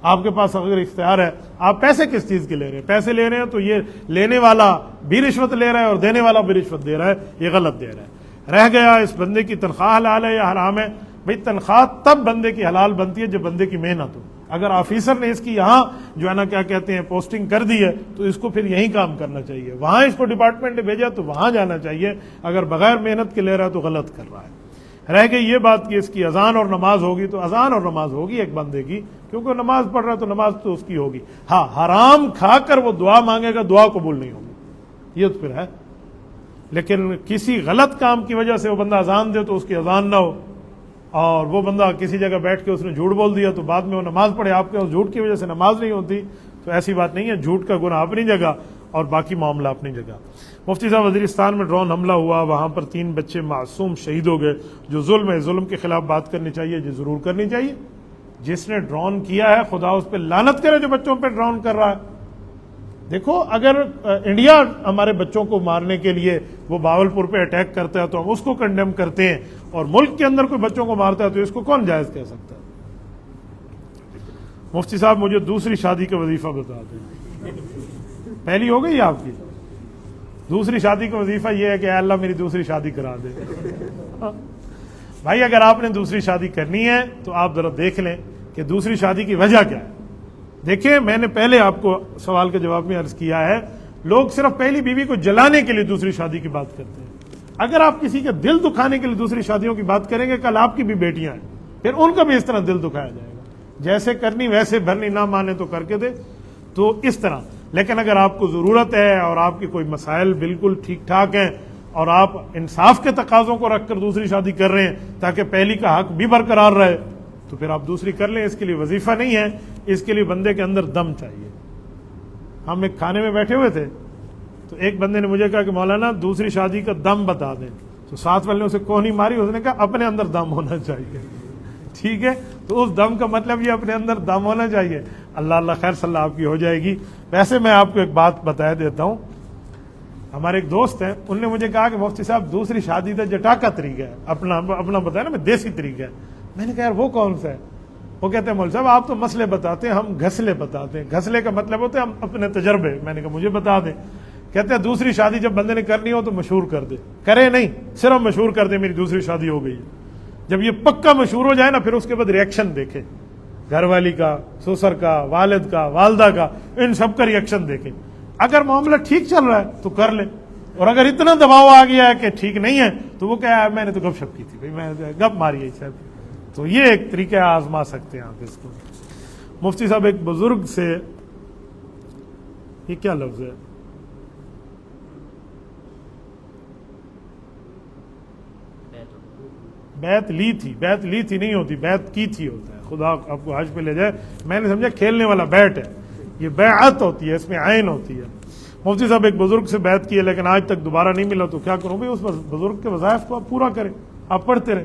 آپ کے پاس اگر اختیار ہے۔ آپ پیسے کس چیز کے لے رہے ہیں؟ پیسے لے رہے ہیں تو یہ لینے والا بھی رشوت لے رہا ہے اور دینے والا بھی رشوت دے رہا ہے، یہ غلط دے رہا ہے۔ رہ گیا اس بندے کی تنخواہ حلال ہے یا حرام ہے؟ بھئی تنخواہ تب بندے کی حلال بنتی ہے جب بندے کی محنت ہو۔ اگر آفیسر نے اس کی یہاں جو ہے نا کیا کہتے ہیں پوسٹنگ کر دی ہے تو اس کو پھر یہیں کام کرنا چاہیے، وہاں اس کو ڈپارٹمنٹ نے بھیجا تو وہاں جانا چاہیے، اگر بغیر محنت کے لے رہا ہے تو غلط کر رہا ہے۔ رہ گئی یہ بات کہ اس کی اذان اور نماز ہوگی، تو اذان اور نماز ہوگی ایک بندے کی، کیونکہ نماز پڑھ رہا ہے تو نماز تو اس کی ہوگی۔ ہاں، حرام کھا کر وہ دعا مانگے گا، دعا قبول نہیں ہوگی، یہ تو پھر ہے۔ لیکن کسی غلط کام کی وجہ سے وہ بندہ اذان دے تو اس کی اذان نہ ہو، اور وہ بندہ کسی جگہ بیٹھ کے اس نے جھوٹ بول دیا تو بعد میں وہ نماز پڑھے، آپ کے اس جھوٹ کی وجہ سے نماز نہیں ہوتی، تو ایسی بات نہیں ہے۔ جھوٹ کا گناہ اپنی جگہ اور باقی معاملہ اپنی جگہ۔ مفتی صاحب، وزیرستان میں ڈرون حملہ ہوا، وہاں پر 3 بچے معصوم شہید ہو گئے، جو ظلم ہے، ظلم کے خلاف بات کرنی چاہیے، جی ضرور کرنی چاہیے۔ جس نے ڈرون کیا ہے خدا اس پہ لعنت کرے جو بچوں پہ ڈرون کر رہا ہے۔ دیکھو، اگر انڈیا ہمارے بچوں کو مارنے کے لیے وہ باولپور پہ اٹیک کرتا ہے تو ہم اس کو کنڈیم کرتے ہیں، اور ملک کے اندر کوئی بچوں کو مارتا ہے تو اس کو کون جائز کہہ سکتا ہے؟ مفتی صاحب، مجھے دوسری شادی کا وظیفہ بتا دیں۔ پہلی ہو گئی آپ کی؟ دوسری شادی کا وظیفہ یہ ہے کہ اے اللہ میری دوسری شادی کرا دے۔ بھائی، اگر آپ نے دوسری شادی کرنی ہے تو آپ ذرا دیکھ لیں کہ دوسری شادی کی وجہ کیا ہے۔ دیکھیں، میں نے پہلے آپ کو سوال کے جواب میں عرض کیا ہے، لوگ صرف پہلی بیوی کو جلانے کے لیے دوسری شادی کی بات کرتے ہیں۔ اگر آپ کسی کا دل دکھانے کے لیے دوسری شادیوں کی بات کریں گے، کل آپ کی بھی بیٹیاں ہیں، پھر ان کا بھی اس طرح دل دکھایا جائے گا۔ جیسے کرنی ویسے بھرنی، نہ مانے تو کر کے دے، تو اس طرح۔ لیکن اگر آپ کو ضرورت ہے اور آپ کے کوئی مسائل بالکل ٹھیک ٹھاک ہیں اور آپ انصاف کے تقاضوں کو رکھ کر دوسری شادی کر رہے ہیں تاکہ پہلی کا حق بھی برقرار رہے، تو پھر آپ دوسری کر لیں۔ اس کے لیے وظیفہ نہیں ہے، اس کے لیے بندے کے اندر دم چاہیے۔ ہم ایک کھانے میں بیٹھے ہوئے تھے تو ایک بندے نے مجھے کہا کہ مولانا دوسری شادی کا دم بتا دیں، تو ساتھ والے نے اسے کونی ماری، اس نے کہا اپنے اندر دم ہونا چاہیے۔ ٹھیک ہے، تو اس دم کا مطلب یہ اپنے اندر دم ہونا چاہیے۔ اللہ اللہ خیر صلی اللہ آپ کی ہو جائے گی۔ ویسے میں آپ کو ایک بات بتا دیتا ہوں، ہمارے ایک دوست ہیں، انہوں نے مجھے کہا کہ مفتی صاحب دوسری شادی تو جٹاکا طریقہ ہے، اپنا بتایا نا، میں دیسی طریقہ ہے۔ میں نے کہا یار وہ کون سا ہے؟ وہ کہتے ہیں مول صاحب آپ تو مسئلے بتاتے ہیں، ہم گھسلے بتاتے ہیں۔ گھسلے کا مطلب ہوتا ہے ہم اپنے تجربے۔ میں نے کہا مجھے بتا دیں۔ کہتے ہیں دوسری شادی جب بندے نے کرنی ہو تو مشہور کر دے، کرے نہیں، صرف مشہور کر دے میری دوسری شادی ہو گئی ہے۔ جب یہ پکا مشہور ہو جائے نا، پھر اس کے بعد ریئیکشن دیکھے، گھر والی کا، سسر کا، والد کا، والدہ کا، ان سب کا ریئیکشن دیکھے۔ اگر معاملہ ٹھیک چل رہا ہے تو کر لے، اور اگر اتنا دباؤ آ گیا ہے کہ ٹھیک نہیں ہے تو وہ کہا میں نے تو گپ شپ کی تھی، بھائی میں گپ ماری ہے صاحب۔ تو یہ ایک طریقہ آزما سکتے ہیں آپ اس کو۔ مفتی صاحب، ایک بزرگ سے، یہ کیا لفظ ہے؟ بیعت لی تھی، بیعت لی تھی نہیں ہوتی، بیعت کی تھی ہوتا ہے۔ خدا آپ کو حج پہ لے جائے، میں نے سمجھا کھیلنے والا بیٹ ہے، یہ بیعت ہوتی ہے، اس میں عین ہوتی ہے۔ مفتی صاحب، ایک بزرگ سے بیعت کی ہے لیکن آج تک دوبارہ نہیں ملا، تو کیا کروں؟ بھائی اس بزرگ کے وظائف کو آپ پورا کریں، آپ پڑھتے رہیں۔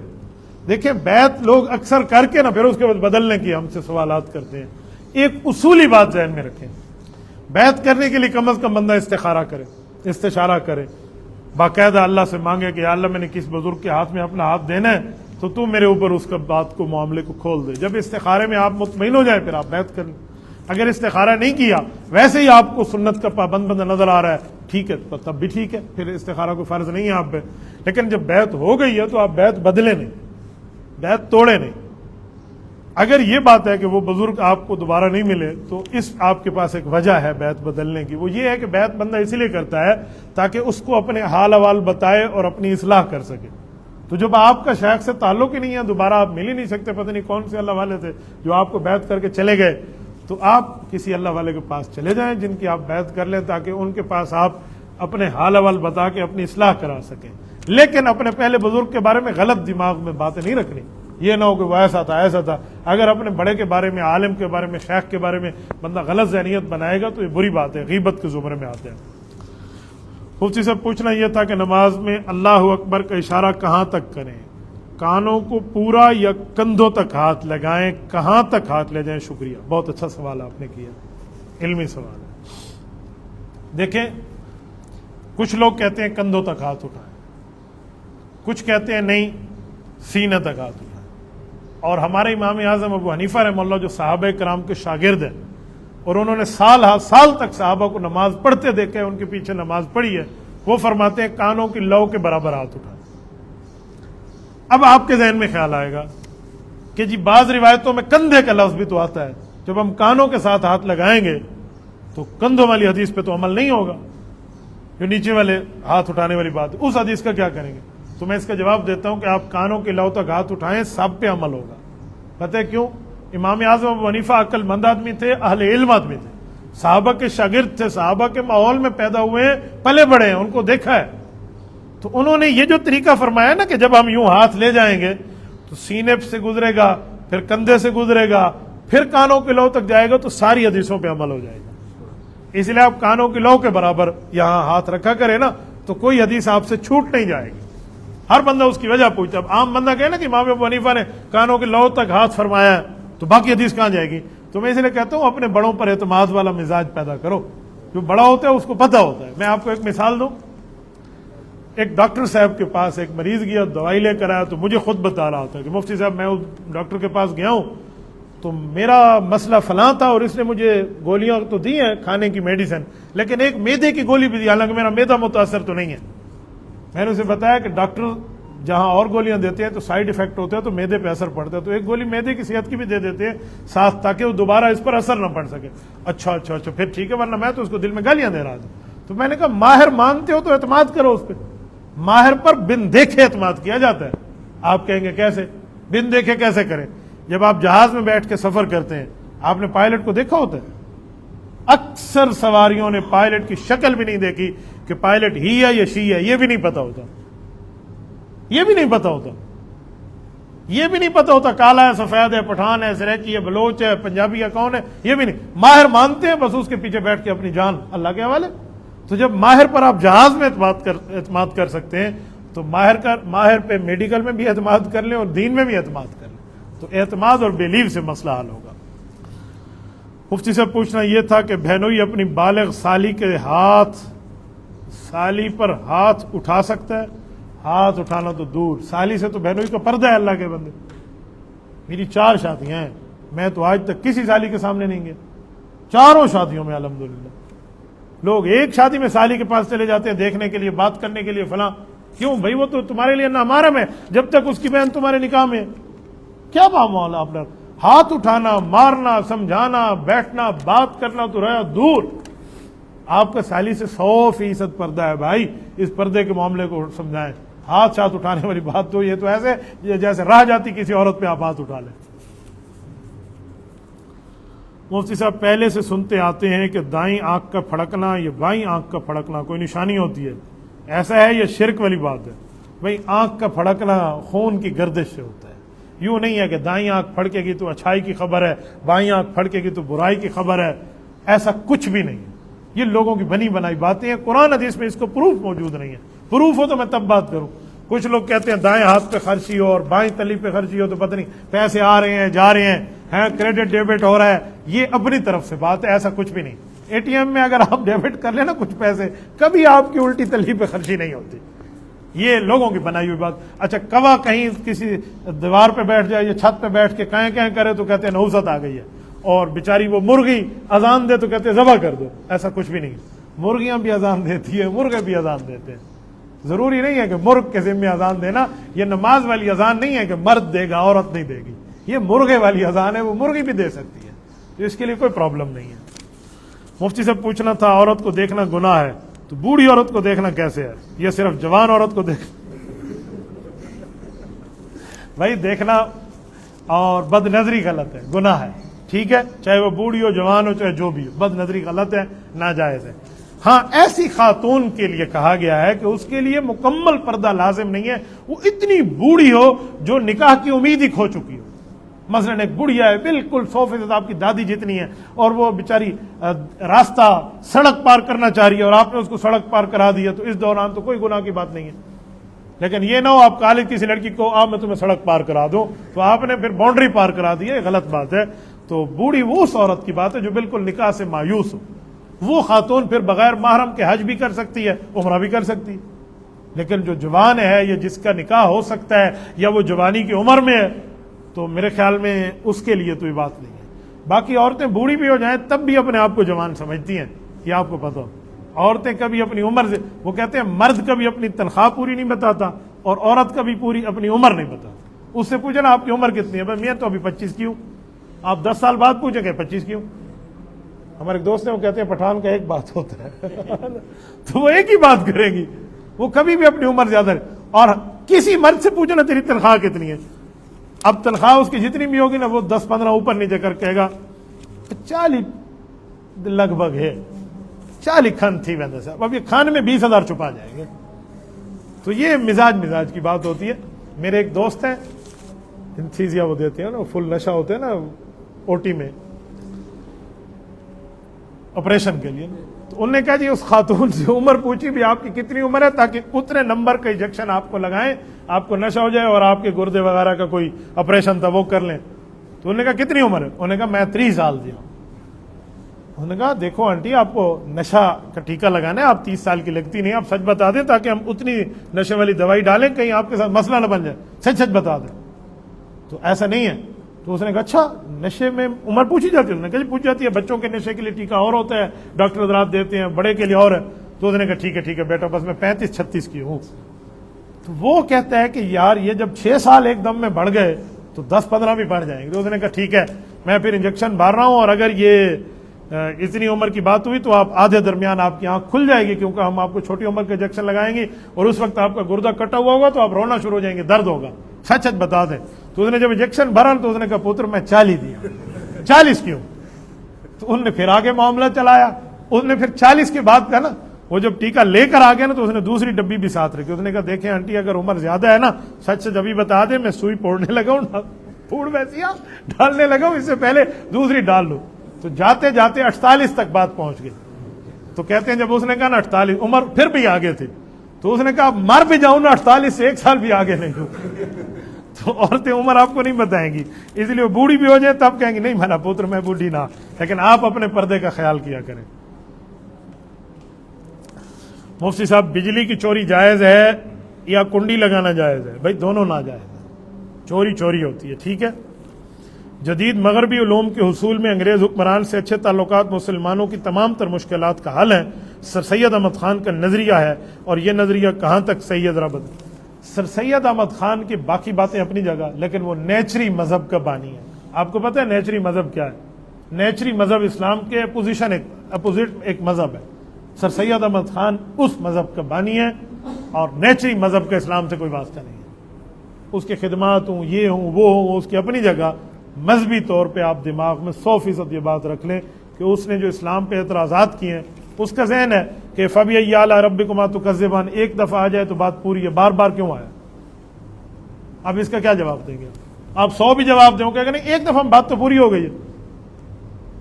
دیکھیں، بیعت لوگ اکثر کر کے نا پھر اس کے بعد بدلنے کی ہم سے سوالات کرتے ہیں۔ ایک اصولی بات ذہن میں رکھیں، بیعت کرنے کے لیے کم از کم بندہ استخارہ کرے، استشارہ کرے، باقاعدہ اللہ سے مانگے کہ یا اللہ میں نے کس بزرگ کے ہاتھ میں اپنا ہاتھ دینا ہے تو تو میرے اوپر اس کا بات کو، معاملے کو کھول دے۔ جب استخارے میں آپ مطمئن ہو جائے پھر آپ بیعت کر لیں۔ اگر استخارہ نہیں کیا، ویسے ہی آپ کو سنت کا پابند بندہ نظر آ رہا ہے، ٹھیک ہے، تب بھی ٹھیک ہے، پھر استخارہ کو فرض نہیں ہے آپ پہ۔ لیکن جب بیعت ہو گئی ہے تو آپ بیعت بدلے نہیں، بیعت توڑے نہیں۔ اگر یہ بات ہے کہ وہ بزرگ آپ کو دوبارہ نہیں ملے تو اس آپ کے پاس ایک وجہ ہے بیعت بدلنے کی، وہ یہ ہے کہ بیعت بندہ اسی لیے کرتا ہے تاکہ اس کو اپنے حال احوال بتائے اور اپنی اصلاح کر سکے۔ تو جب آپ کا شیخ سے تعلق ہی نہیں ہے، دوبارہ آپ مل ہی نہیں سکتے، پتہ نہیں کون سے اللہ والے تھے جو آپ کو بیعت کر کے چلے گئے، تو آپ کسی اللہ والے کے پاس چلے جائیں جن کی آپ بیعت کر لیں تاکہ ان کے پاس آپ اپنے حال احوال بتا کے اپنی اصلاح کرا سکیں۔ لیکن اپنے پہلے بزرگ کے بارے میں غلط دماغ میں باتیں نہیں رکھنی، یہ نہ ہو کہ وہ ایسا تھا ایسا تھا۔ اگر اپنے بڑے کے بارے میں، عالم کے بارے میں، شیخ کے بارے میں بندہ غلط ذہنیت بنائے گا تو یہ بری بات ہے، غیبت کے زمرے میں آتے ہیں۔ مفتی سے پوچھنا یہ تھا کہ نماز میں اللہ اکبر کا اشارہ کہاں تک کریں؟ کانوں کو پورا یا کندھوں تک ہاتھ لگائیں؟ کہاں تک ہاتھ لے جائیں؟ شکریہ، بہت اچھا سوال آپ نے کیا، علمی سوال ہے۔ دیکھیں، کچھ لوگ کہتے ہیں کندھوں تک ہاتھ اٹھائیں، کچھ کہتے ہیں نہیں سینے تک ہاتھ اٹھائیں، اور ہمارے امام اعظم ابو حنیفہ رحمہ اللہ جو صحابہ کرام کے شاگرد ہیں اور انہوں نے سال تک صحابہ کو نماز پڑھتے دیکھے، ان کے پیچھے نماز پڑھی ہے، وہ فرماتے ہیں کانوں کی لو کے برابر ہاتھ اٹھائیں۔ اب آپ کے ذہن میں خیال آئے گا کہ جی بعض روایتوں میں کندھے کا لفظ بھی تو آتا ہے، جب ہم کانوں کے ساتھ ہاتھ لگائیں گے تو کندھوں والی حدیث پہ تو عمل نہیں ہوگا، جو نیچے والے ہاتھ اٹھانے والی بات ہے، اس حدیث کا کیا کریں گے؟ تو میں اس کا جواب دیتا ہوں کہ آپ کانوں کی لو تک ہاتھ اٹھائیں، سب پہ عمل ہوگا۔ پتہ ہے کیوں؟ امام اعظم ابو حنیفہ عقل مند آدمی تھے، اہل علم آدمی تھے، صحابہ کے شاگرد تھے، صحابہ کے ماحول میں پیدا ہوئے ہیں، پلے بڑے ہیں، ان کو دیکھا ہے، تو انہوں نے یہ جو طریقہ فرمایا نا کہ جب ہم یوں ہاتھ لے جائیں گے تو سینے سے گزرے گا، پھر کندھے سے گزرے گا، پھر کانوں کی لو تک جائے گا، تو ساری حدیثوں پہ عمل ہو جائے گا۔ اس لیے آپ کانوں کی لو کے برابر یہاں ہاتھ رکھا کرے نا، تو کوئی حدیث آپ سے چھوٹ نہیں جائے گی۔ ہر بندہ اس کی وجہ پوچھتا ہے۔ اب عام بندہ کہے نا کہ امام ابو حنیفہ نے کانوں کی لو تک ہاتھ فرمایا ہے، تو باقی حدیث کہاں جائے گی؟ تو میں اس لیے کہتا ہوں اپنے بڑوں پر اعتماد والا مزاج پیدا کرو، جو بڑا ہوتا ہے اس کو پتہ ہوتا ہے۔ میں آپ کو ایک مثال دوں، ایک ڈاکٹر صاحب کے پاس ایک مریض گیا، دوائی لے کر آیا، تو مجھے خود بتا رہا تھا کہ مفتی صاحب میں اس ڈاکٹر کے پاس گیا ہوں تو میرا مسئلہ فلاں تھا، اور اس نے مجھے گولیاں تو دی ہیں کھانے کی میڈیسن، لیکن ایک میدے کی گولی بھی دی، حالانکہ میرا میدا متاثر تو نہیں ہے۔ میں نے اسے بتایا کہ ڈاکٹر جہاں اور گولیاں دیتے ہیں تو سائیڈ ایفیکٹ ہوتے ہیں، تو میدے پہ اثر پڑتا ہے، تو ایک گولی میدے کی صحت کی بھی دے دیتے ہیں ساتھ، تاکہ وہ دوبارہ اس پر اثر نہ پڑ سکے۔ اچھا پھر ٹھیک ہے، ورنہ میں تو اس کو دل میں گالیاں دے رہا تھا۔ تو میں نے کہا ماہر مانتے ہو تو اعتماد کرو اس پہ، ماہر پر بن دیکھے اعتماد کیا جاتا ہے۔ آپ کہیں گے کیسے؟ بن دیکھے کیسے کریں؟ جب آپ جہاز میں بیٹھ کے سفر کرتے ہیں، آپ نے پائلٹ کو دیکھا ہوتا ہے؟ اکثر سواریوں نے پائلٹ کی شکل بھی نہیں دیکھی کہ پائلٹ ہی ہے یا شی ہے، یہ بھی نہیں پتا ہوتا، یہ بھی نہیں پتا ہوتا، یہ بھی نہیں پتا ہوتا کالا ہے سفید ہے، پٹھان ہے سریکی ہے، بلوچ ہے پنجابی ہے، کون ہے، یہ بھی نہیں۔ ماہر مانتے ہیں، بس اس کے پیچھے بیٹھ کے اپنی جان اللہ کے حوالے۔ تو جب ماہر پر آپ جہاز میں اعتماد کر سکتے ہیں، تو ماہر پہ میڈیکل میں بھی اعتماد کر لیں اور دین میں بھی اعتماد کر لیں، تو اعتماد اور بیلیف سے مسئلہ حل ہوگا۔ مفتی سے پوچھنا یہ تھا کہ بہنوئی اپنی بالغ سالی کے سالی پر ہاتھ اٹھا سکتا ہے؟ ہاتھ اٹھانا تو دور، سالی سے تو بہنوئی کا پردہ ہے اللہ کے بندے۔ میری 4 شادیاں ہیں، میں تو آج تک کسی سالی کے سامنے نہیں گیا، چاروں شادیوں میں الحمدللہ۔ لوگ ایک شادی میں سالی کے پاس چلے جاتے ہیں دیکھنے کے لیے، بات کرنے کے لیے، فلاں۔ کیوں بھائی؟ وہ تو تمہارے لیے نامحرم ہے جب تک اس کی بہن تمہارے نکاح میں ہے۔ کیا معاملہ آپ نے؟ ہاتھ اٹھانا، مارنا، سمجھانا، بیٹھنا، بات کرنا تو رہا دور، آپ کا سالی سے 100% پردہ ہے بھائی، اس پردے کے معاملے کو سمجھائیں۔ ہاتھ اٹھانے والی بات تو یہ تو ایسے جیسے راہ جاتی کسی عورت پہ آپ ہاتھ اٹھا لیں۔ مفتی صاحب پہلے سے سنتے آتے ہیں کہ دائیں آنکھ کا پھڑکنا یا بائیں آنکھ کا پھڑکنا کوئی نشانی ہوتی ہے، ایسا ہے یہ شرک والی بات ہے؟ بھائی آنکھ کا پھڑکنا خون کی گردش سے ہوتا ہے، یوں نہیں ہے کہ دائیں آنکھ پھڑکے گی تو اچھائی کی خبر ہے، بائیں آنکھ پھڑکے گی تو برائی کی خبر ہے، ایسا کچھ بھی نہیں ہے، یہ لوگوں کی بنی بنائی باتیں ہیں، قرآن حدیث میں اس کو پروف موجود نہیں ہے۔ پروف ہو تو میں تب بات کروں۔ کچھ لوگ کہتے ہیں دائیں ہاتھ پہ خرچی ہو اور بائیں تلی پہ خرچی ہو تو پتہ نہیں پیسے آ رہے ہیں جا رہے ہیں، کریڈٹ ڈیبٹ ہو رہا ہے، یہ اپنی طرف سے بات ہے، ایسا کچھ بھی نہیں۔ اے ٹی ایم میں اگر آپ ڈیبٹ کر لیں نا کچھ پیسے، کبھی آپ کی الٹی تلی پہ خرچی نہیں ہوتی، یہ لوگوں کی بنائی ہوئی بات۔ اچھا کوا کہیں کسی دیوار پہ بیٹھ جائے یا چھت پہ بیٹھ کے کہیں کرے تو کہتے ہیں نحوست آ گئی ہے، اور بیچاری وہ مرغی اذان دے تو کہتے ہیں ذبح کر دو، ایسا کچھ بھی نہیں۔ مرغیاں بھی اذان دیتی ہے، مرغے بھی اذان دیتے ہیں، ضروری نہیں ہے کہ مرغ کے ذمہ اذان دینا، یہ نماز والی اذان نہیں ہے کہ مرد دے گا عورت نہیں دے گی، یہ مرغے والی اذان ہے، وہ مرغی بھی دے سکتی ہے، تو اس کے لیے کوئی پرابلم نہیں ہے۔ مفتی سے پوچھنا تھا عورت کو دیکھنا گناہ ہے تو بوڑھی عورت کو دیکھنا کیسے ہے؟ یہ صرف جوان عورت کو دیکھ بھائی دیکھنا اور بد نظری غلط ہے، گناہ ہے، ٹھیک ہے، چاہے وہ بوڑھی ہو جوان ہو چاہے جو بھی ہو، بد نظری غلط ہے، ناجائز ہے۔ ہاں ایسی خاتون کے لیے کہا گیا ہے کہ اس کے لیے مکمل پردہ لازم نہیں ہے، وہ اتنی بوڑھی ہو جو نکاح کی امید ہی کھو چکی ہو، مثلاً ایک بڑھیا ہے بالکل 100% آپ کی دادی جتنی ہے، اور وہ بیچاری راستہ سڑک پار کرنا چاہ رہی ہے اور آپ نے اس کو سڑک پار کرا دیا، تو اس دوران تو کوئی گناہ کی بات نہیں ہے. لیکن یہ نہ ہو آپ کالج کسی لڑکی کو میں تمہیں سڑک پار کرا دوں، تو آپ نے پھر باؤنڈری پار کرا دی ہے، یہ غلط بات ہے. تو بوڑھی وہ اس عورت کی بات ہے جو بالکل نکاح سے مایوس ہو. وہ خاتون پھر بغیر محرم کے حج بھی کر سکتی ہے، عمرہ بھی کر سکتی ہے. لیکن جو جوان ہے یا جس کا نکاح ہو سکتا ہے یا وہ جوانی کی عمر میں ہے، تو میرے خیال میں اس کے لیے تو یہ بات نہیں ہے. باقی عورتیں بوڑھی بھی ہو جائیں تب بھی اپنے آپ کو جوان سمجھتی ہیں، یہ آپ کو پتہ ہو. عورتیں کبھی اپنی عمر سے، وہ کہتے ہیں مرد کبھی اپنی تنخواہ پوری نہیں بتاتا اور عورت کبھی پوری اپنی عمر نہیں بتاتا. اس سے پوچھنا آپ کی عمر کتنی ہے؟ بھائی میں تو ابھی 25 کی ہوں. آپ 10 سال بعد پوچھیں کہ 25 کی ہوں. ہمارے ایک دوست ہیں، وہ کہتے ہیں پٹھان کا ایک بات ہوتا ہے تو وہ ایک ہی بات کریں گی، وہ کبھی بھی اپنی عمر زیادہ نہیں. اور کسی مرد سے پوچھنا تیری تنخواہ کتنی ہے، اب تنخواہ اس کی جتنی بھی ہوگی نا وہ 10-15 اوپر نیچے کر کہے گا 40 لگ بھگ ہے، 40 کھان تھی ویسے صاحب، اب یہ کھان میں 20,000 چھپا جائیں گے. تو یہ مزاج کی بات ہوتی ہے. میرے ایک دوست ہیں، انتھیزیا وہ دیتے ہیں نا، فل نشہ ہوتے ہیں نا او ٹی میں آپریشن کے لیے، تو انہوں نے کہا جی اس خاتون سے عمر پوچھی بھی آپ کی کتنی عمر ہے تاکہ اتنے نمبر کا انجیکشن آپ کو لگائیں، آپ کو نشہ ہو جائے اور آپ کے گردے وغیرہ کا کوئی آپریشن تھا وہ کر لیں. تو انہوں نے کہا کتنی عمر ہے؟ انہوں نے کہا میں 30 سال دی ہوں. انہوں نے کہا دیکھو آنٹی آپ کو نشہ کا ٹیکہ لگانا ہے، آپ 30 سال کی لگتی نہیں، آپ سچ بتا دیں تاکہ ہم اتنی نشے والی دوائی ڈالیں کہیں آپ کے ساتھ مسئلہ نہ بن جائے، سچ بتا دیں. تو ایسا نہیں ہے. تو اس نے کہا اچھا نشے میں عمر پوچھی جاتی ہے؟ انہوں نے کہا جی پوچھی جاتی ہے، بچوں کے نشے کے لیے ٹیکہ اور ہوتا ہے، ڈاکٹر حضرات دیتے ہیں، بڑے کے لیے اور ہے. تو اس نے کہا ٹھیک ہے بیٹا، بس میں 35-36 کی ہوں. تو وہ کہتا ہے کہ یار یہ جب 6 سال ایک دم میں بڑھ گئے تو 10-15 بھی بڑھ جائیں گے. تو اس نے کہا ٹھیک ہے میں پھر انجیکشن مار رہا ہوں، اور اگر یہ اتنی عمر کی بات ہوئی تو آپ آدھے درمیان آپ کی آنکھ کھل جائے گی، کیونکہ ہم آپ کو چھوٹی عمر کے انجیکشن لگائیں گے اور اس وقت آپ کا گردہ کٹا ہوا ہوگا تو آپ رونا شروع ہو جائیں گے، درد ہوگا، سچ بتا دیں. تو اس نے جب انجیکشن بھرا تو اس نے کہا پتر میں 40 دیا، 40 کیوں؟ تو انہوں نے پھر آگے معاملہ چلایا. اس نے پھر 40 کے بعد کہا نا، وہ جب ٹیکہ لے کر آ گیا نا تو اس نے دوسری ڈبی بھی ساتھ رکھی. اس نے کہا دیکھیں آنٹی اگر عمر زیادہ ہے نا سچ ابھی بتا دیں، میں سوئی پھوڑنے لگا ہوں، پھوڑ ویسی ڈالنے لگا ہوں، اس سے پہلے دوسری ڈال لوں. تو جاتے جاتے 48 تک بات پہنچ گئی. تو کہتے ہیں جب اس نے کہا نا 48 عمر پھر بھی آگے تھی، تو اس نے کہا مر بھی جاؤں نا 48 سے 1 سال بھی آگے نہیں ہوں. تو عورتیں عمر آپ کو نہیں بتائیں گی، اس لیے وہ بوڑھی بھی ہو جائے تب کہیں گے نہیں میرا پتر میں بوڑھی نہ. لیکن آپ اپنے پردے کا خیال کیا کریں. مفتی صاحب بجلی کی چوری جائز ہے یا کنڈی لگانا جائز ہے؟ بھائی دونوں ناجائز ہے، چوری ہوتی ہے، ٹھیک ہے. جدید مغربی علوم کے حصول میں انگریز حکمران سے اچھے تعلقات مسلمانوں کی تمام تر مشکلات کا حل ہے، سر سید احمد خان کا نظریہ ہے. اور یہ نظریہ کہاں تک صحیح ہے ذرا بتائیں. سر سید احمد خان کی باقی باتیں اپنی جگہ، لیکن وہ نیچری مذہب کا بانی ہے. آپ کو پتہ ہے نیچری مذہب کیا ہے؟ نیچری مذہب اسلام کے اپوزٹ ایک مذہب ہے. سر سید احمد خان اس مذہب کا بانی ہے اور نیچری مذہب کا اسلام سے کوئی واسطہ نہیں ہے. اس کے خدمات ہوں، یہ ہوں، وہ ہوں، اس کی اپنی جگہ. مذہبی طور پہ آپ دماغ میں 100% یہ بات رکھ لیں کہ اس نے جو اسلام پہ اعتراضات کیے ہیں اس کا ذہن ہے کہ فَبِأَيِّ آلَاءِ رَبِّكُمَا تُكَذِّبَانِ، ایک دفعہ آ جائے تو بات پوری ہے، بار بار کیوں آیا؟ اب اس کا کیا جواب دیں گے؟ آپ 100 بھی جواب دیں کہ نہیں ایک دفعہ بات تو پوری ہو گئی ہے.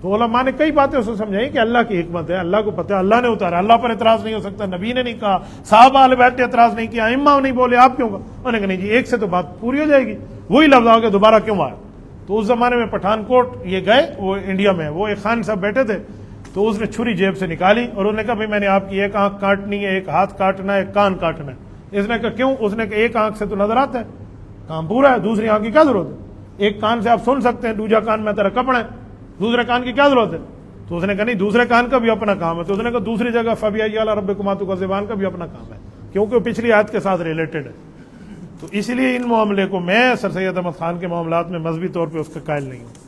تو علماء نے کئی باتیں اسے سمجھائی کہ اللہ کی حکمت ہے، اللہ کو پتہ ہے، اللہ نے اتارا، اللہ پر اعتراض نہیں ہو سکتا، نبی نے نہیں کہا، صحابہ اہل بیت نے اعتراض نہیں کیا، ائمہ نہیں بولے، آپ کیوں کہا؟ انہوں نے کہا نہیں جی ایک سے تو بات پوری ہو جائے گی، وہی لفظ آ کے دوبارہ کیوں آیا؟ تو اس زمانے میں پٹھان کوٹ یہ گئے، وہ انڈیا میں، وہ ایک خان صاحب بیٹھے تھے، تو اس نے چھری جیب سے نکالی اور انہوں نے کہا بھائی میں نے آپ کی ایک آنکھ کاٹنی ہے، ایک ہاتھ کاٹنا ہے، ایک کان کاٹنا ہے. اس نے کہا کیوں؟ اس نے کہا ایک آنکھ سے تو نظر آتا ہے، کام پورا ہے، دوسری آنکھ کی کیا ضرورت ہے؟ ایک کان سے آپ سن سکتے ہیں، دوسرا کان میں تیرا کپڑا ہے، دوسرے کان کی کیا ضرورت ہے؟ تو اس نے کہا نہیں دوسرے کان کا بھی اپنا کام ہے. تو اس نے کہا دوسری جگہ فَبِأَيِّ آلَاءِ رَبِّكُمَا تُكَذِّبَانِ کا بھی اپنا کام ہے، کیونکہ وہ پچھلی آیت کے ساتھ ریلیٹڈ ہے. تو اس لیے ان معاملے کو میں سر سید احمد خان کے معاملات میں مذہبی طور پہ اس کا قائل نہیں ہوں.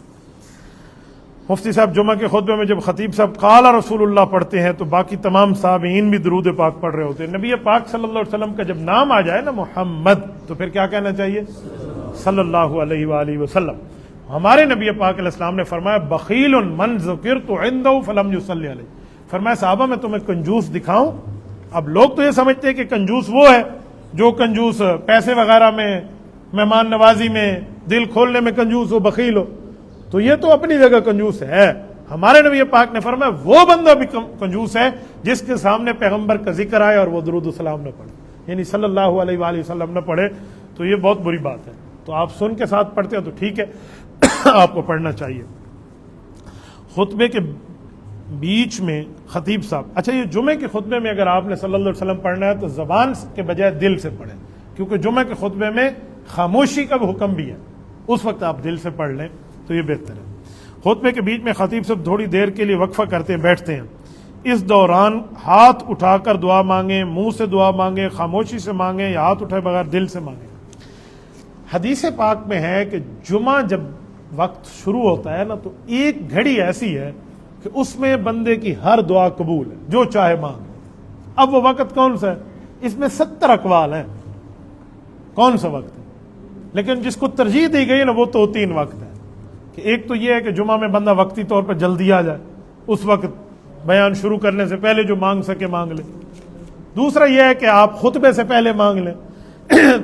مفتی صاحب جمعہ کے خطبے میں جب خطیب صاحب قال رسول اللہ پڑھتے ہیں تو باقی تمام صحابین بھی درود پاک پڑھ رہے ہوتے ہیں. نبی پاک صلی اللہ علیہ وسلم کا جب نام آ جائے نا محمد تو پھر کیا کہنا چاہیے؟ صلی اللہ علیہ وآلہ وسلم. ہمارے نبی پاک علیہ السلام نے فرمایا بخیل من ذکرت عنده فلم یصلی علیہ. فرمایا صحابہ میں تمہیں کنجوس دکھاؤں؟ اب لوگ تو یہ سمجھتے ہیں کہ کنجوس وہ ہے جو کنجوس پیسے وغیرہ میں مہمان نوازی میں، دل کھولنے میں کنجوس ہو، بخیل ہو، تو یہ تو اپنی جگہ کنجوس ہے۔ ہمارے نبی پاک نے فرمایا وہ بندہ بھی کنجوس ہے جس کے سامنے پیغمبر کا ذکر آئے اور وہ درود السلام نہ پڑھے، یعنی صلی اللہ علیہ وآلہ وسلم نہ پڑھے، تو یہ بہت بری بات ہے۔ تو آپ سن کے ساتھ پڑھتے ہیں تو ٹھیک ہے، آپ کو پڑھنا چاہیے۔ خطبے کے بیچ میں خطیب صاحب، اچھا یہ جمعے کے خطبے میں اگر آپ نے صلی اللہ علیہ وسلم پڑھنا ہے تو زبان کے بجائے دل سے پڑھیں، کیونکہ جمعے کے خطبے میں خاموشی کا بھی حکم بھی ہے، اس وقت آپ دل سے پڑھ لیں تو یہ بہتر ہے۔ خطبے کے بیچ میں خطیب صاحب تھوڑی دیر کے لیے وقفہ کرتے ہیں، بیٹھتے ہیں، اس دوران ہاتھ اٹھا کر دعا مانگیں، منہ سے دعا مانگیں، خاموشی سے مانگیں یا ہاتھ اٹھائے بغیر دل سے مانگیں۔ حدیث پاک میں ہے کہ جمعہ جب وقت شروع ہوتا ہے نا تو ایک گھڑی ایسی ہے کہ اس میں بندے کی ہر دعا قبول ہے، جو چاہے مانگے۔ اب وہ وقت کون سا ہے؟ اس میں 70 اقوال ہیں، کون سا وقت ہے؟ لیکن جس کو ترجیح دی گئی نا وہ تو 3 وقت ہے، کہ ایک تو یہ ہے کہ جمعہ میں بندہ وقتی طور پر جلدی آ جائے، اس وقت بیان شروع کرنے سے پہلے جو مانگ سکے مانگ لے۔ دوسرا یہ ہے کہ آپ خطبے سے پہلے مانگ لیں۔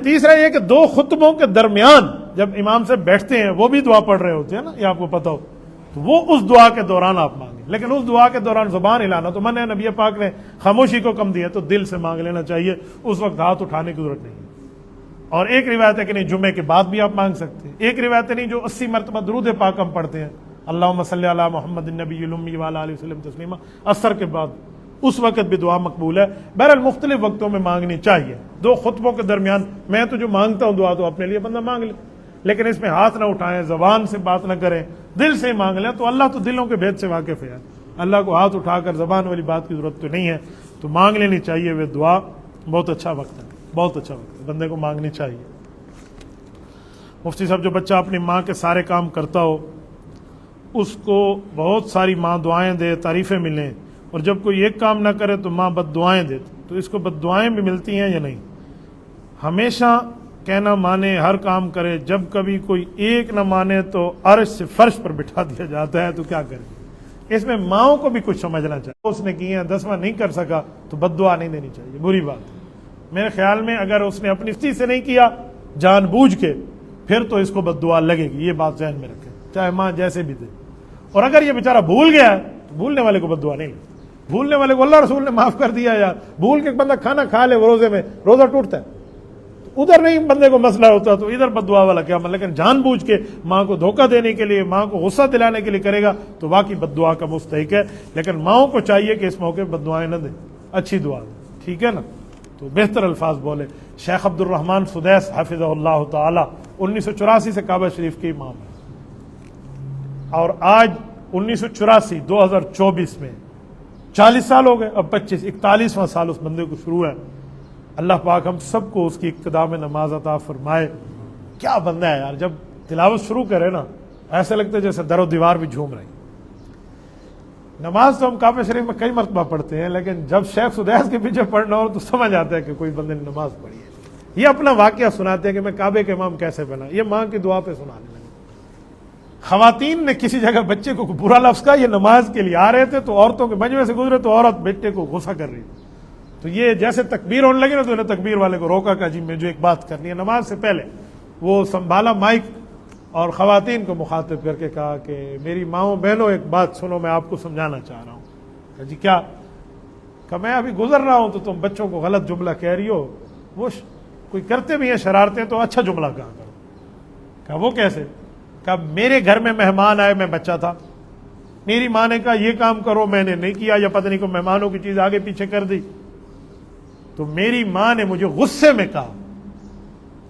تیسرا یہ کہ 2 خطبوں کے درمیان جب امام سے بیٹھتے ہیں وہ بھی دعا پڑھ رہے ہوتے ہیں نا، یہ آپ کو پتا ہو، تو وہ اس دعا کے دوران آپ مانگیں، لیکن اس دعا کے دوران زبان ہلانا تو منع ہے، نبی پاک نے خاموشی کو کم دیا، تو دل سے مانگ لینا چاہیے، اس وقت ہاتھ اٹھانے کی ضرورت نہیں ہے۔ اور ایک روایت ہے کہ نہیں جمعے کے بعد بھی آپ مانگ سکتے ہیں، ایک روایت ہے نہیں جو 80 مرتبہ درود پاک ہم پڑھتے ہیں، اللہم صلی علی محمد النبی الامی وعلی آلہ وسلم تسلیما، عصر کے بعد، اس وقت بھی دعا مقبول ہے۔ بہرحال مختلف وقتوں میں مانگنی چاہیے، 2 خطبوں کے درمیان میں تو جو مانگتا ہوں دعا تو اپنے لیے بندہ مانگ لے، لیکن اس میں ہاتھ نہ اٹھائیں، زبان سے بات نہ کریں، دل سے مانگ لیں، تو اللہ تو دلوں کے بھید سے واقف ہے، اللہ کو ہاتھ اٹھا کر زبان والی بات کی ضرورت تو نہیں ہے، تو مانگ لینی چاہیے وہ دعا۔ بہت اچھا وقت ہے، بہت اچھا وقت ہے، بندے کو مانگنی چاہیے۔ مفتی صاحب جو بچہ اپنی ماں کے سارے کام کرتا ہو اس کو بہت ساری ماں دعائیں دے، تعریفیں ملیں، اور جب کوئی ایک کام نہ کرے تو ماں بد دعائیں دے، تو اس کو بد دعائیں بھی ملتی ہیں یا نہیں؟ ہمیشہ کہنا مانے، ہر کام کرے، جب کبھی کوئی ایک نہ مانے تو عرش سے فرش پر بٹھا دیا جاتا ہے، تو کیا کرے؟ اس میں ماؤں کو بھی کچھ سمجھنا چاہیے، اس نے کی ہے 10واں نہیں کر سکا تو بد دعا نہیں دینی چاہیے، بری بات ہے۔ میرے خیال میں اگر اس نے اپنی سختی سے نہیں کیا جان بوجھ کے، پھر تو اس کو بد دعا لگے گی، یہ بات ذہن میں رکھیں، چاہے ماں جیسے بھی دے۔ اور اگر یہ بیچارہ بھول گیا ہے تو بھولنے والے کو بد دعا نہیں لگتی، بھولنے والے کو اللہ رسول نے معاف کر دیا یار، بھول کے بندہ کھانا کھا لے وہ روزے میں، روزہ ٹوٹتا ہے، ادھر نہیں بندے کو مسئلہ ہوتا تو ادھر بد دعا والا کیا، لیکن جان بوجھ کے ماں کو دھوکہ دینے کے لیے، ماں کو غصہ دلانے کے لیے کرے گا تو واقعی بد دعا کا مستحق ہے۔ لیکن ماؤں کو چاہیے کہ اس موقع بد دعائیں نہ دیں، اچھی دعا دیں، ٹھیک ہے نا، تو بہتر الفاظ بولے۔ شیخ عبد الرحمن سدیس حفظہ اللہ تعالی 1984 سے کعبہ شریف کے امام ہیں، اور آج 1984 2024 میں 40 سال ہو گئے، اب 41واں سال اس بندے کو شروع ہے۔ اللہ پاک ہم سب کو اس کی اقتداء میں نماز عطا فرمائے۔ کیا بندہ ہے یار، جب تلاوت شروع کرے نا ایسے لگتا ہے جیسے در و دیوار بھی جھوم رہی۔ نماز تو ہم کعبہ شریف میں کئی مرتبہ پڑھتے ہیں، لیکن جب شیخ سدیس کے پیچھے پڑھنا ہو تو سمجھ آتا ہے کہ کوئی بندے نے نماز پڑھی ہے۔ یہ اپنا واقعہ سناتے ہیں کہ میں کعبے کے امام کیسے بنا، یہ ماں کی دعا پہ سنانے لگے۔ خواتین نے کسی جگہ بچے کو برا لفظ کہا، یہ نماز کے لیے آ رہے تھے تو عورتوں کے مجمع سے گزرے تو عورت بیٹے کو غصہ کر رہی تھی، تو یہ جیسے تکبیر ہونے لگے نا تو انہیں تکبیر والے کو روکا کہ جی میں جو ایک بات کرنی ہے نماز سے پہلے۔ وہ سنبھالا مائک اور خواتین کو مخاطب کر کے کہا کہ میری ماؤں بہنوں ایک بات سنو، میں آپ کو سمجھانا چاہ رہا ہوں۔ کہ جی کیا؟ کہ میں ابھی گزر رہا ہوں تو تم بچوں کو غلط جملہ کہہ رہی ہو، وہ کوئی کرتے بھی ہیں شرارتیں تو اچھا جملہ کہا کرو۔ کہ وہ کیسے؟ کہ میرے گھر میں مہمان آئے، میں بچہ تھا، میری ماں نے کہا یہ کام کرو، میں نے نہیں کیا، یا پتہ نہیں کوئی مہمانوں کی چیز آگے پیچھے کر دی، تو میری ماں نے مجھے غصے میں کہا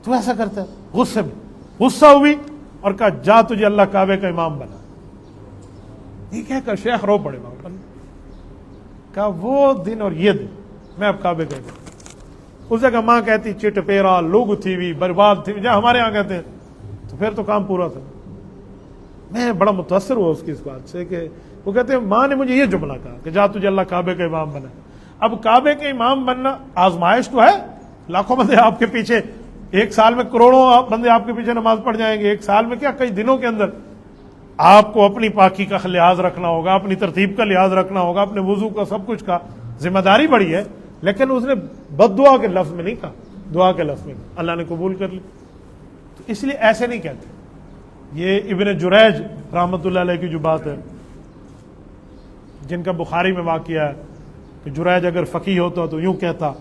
تو ایسا کرتا ہے، غصے میں غصہ ہوئی اور کہا جا تجھے اللہ کعبے کا امام بنا۔ یہ کہہ کر شیخ رو پڑے وہاں پر۔ کہا وہ دن اور یہ دن میں اب کعبے کا امام۔ اس جگہ ماں کہتی چٹ پیرا لوگ تھی ہوئی برباد تھی، جہاں ہمارے یہاں کہتے ہیں، تو پھر تو کام پورا تھا۔ میں بڑا متاثر ہوا اس کی اس بات سے کہ وہ کہتے ہیں ماں نے مجھے یہ جملہ کہا کہ جا تجھے اللہ کعبے کا امام بنا۔ اب کعبے کے امام بننا آزمائش تو ہے، لاکھوں بندے آپ کے پیچھے، ایک سال میں کروڑوں بندے آپ کے پیچھے نماز پڑھ جائیں گے، ایک سال میں کیا کئی دنوں کے اندر آپ کو اپنی پاکی کا لحاظ رکھنا ہوگا، اپنی ترتیب کا لحاظ رکھنا ہوگا، اپنے وضو کا، سب کچھ کا ذمہ داری بڑی ہے۔ لیکن اس نے بد دعا کے لفظ میں نہیں کہا، دعا کے لفظ میں اللہ نے قبول کر لی۔ اس لیے ایسے نہیں کہتے. یہ ابن جریج رحمۃ اللہ علیہ کی جو بات ہے، جن کا بخاری میں واقعہ ہے کہ جریج اگر فقیہ ہوتا تو یوں کہتا.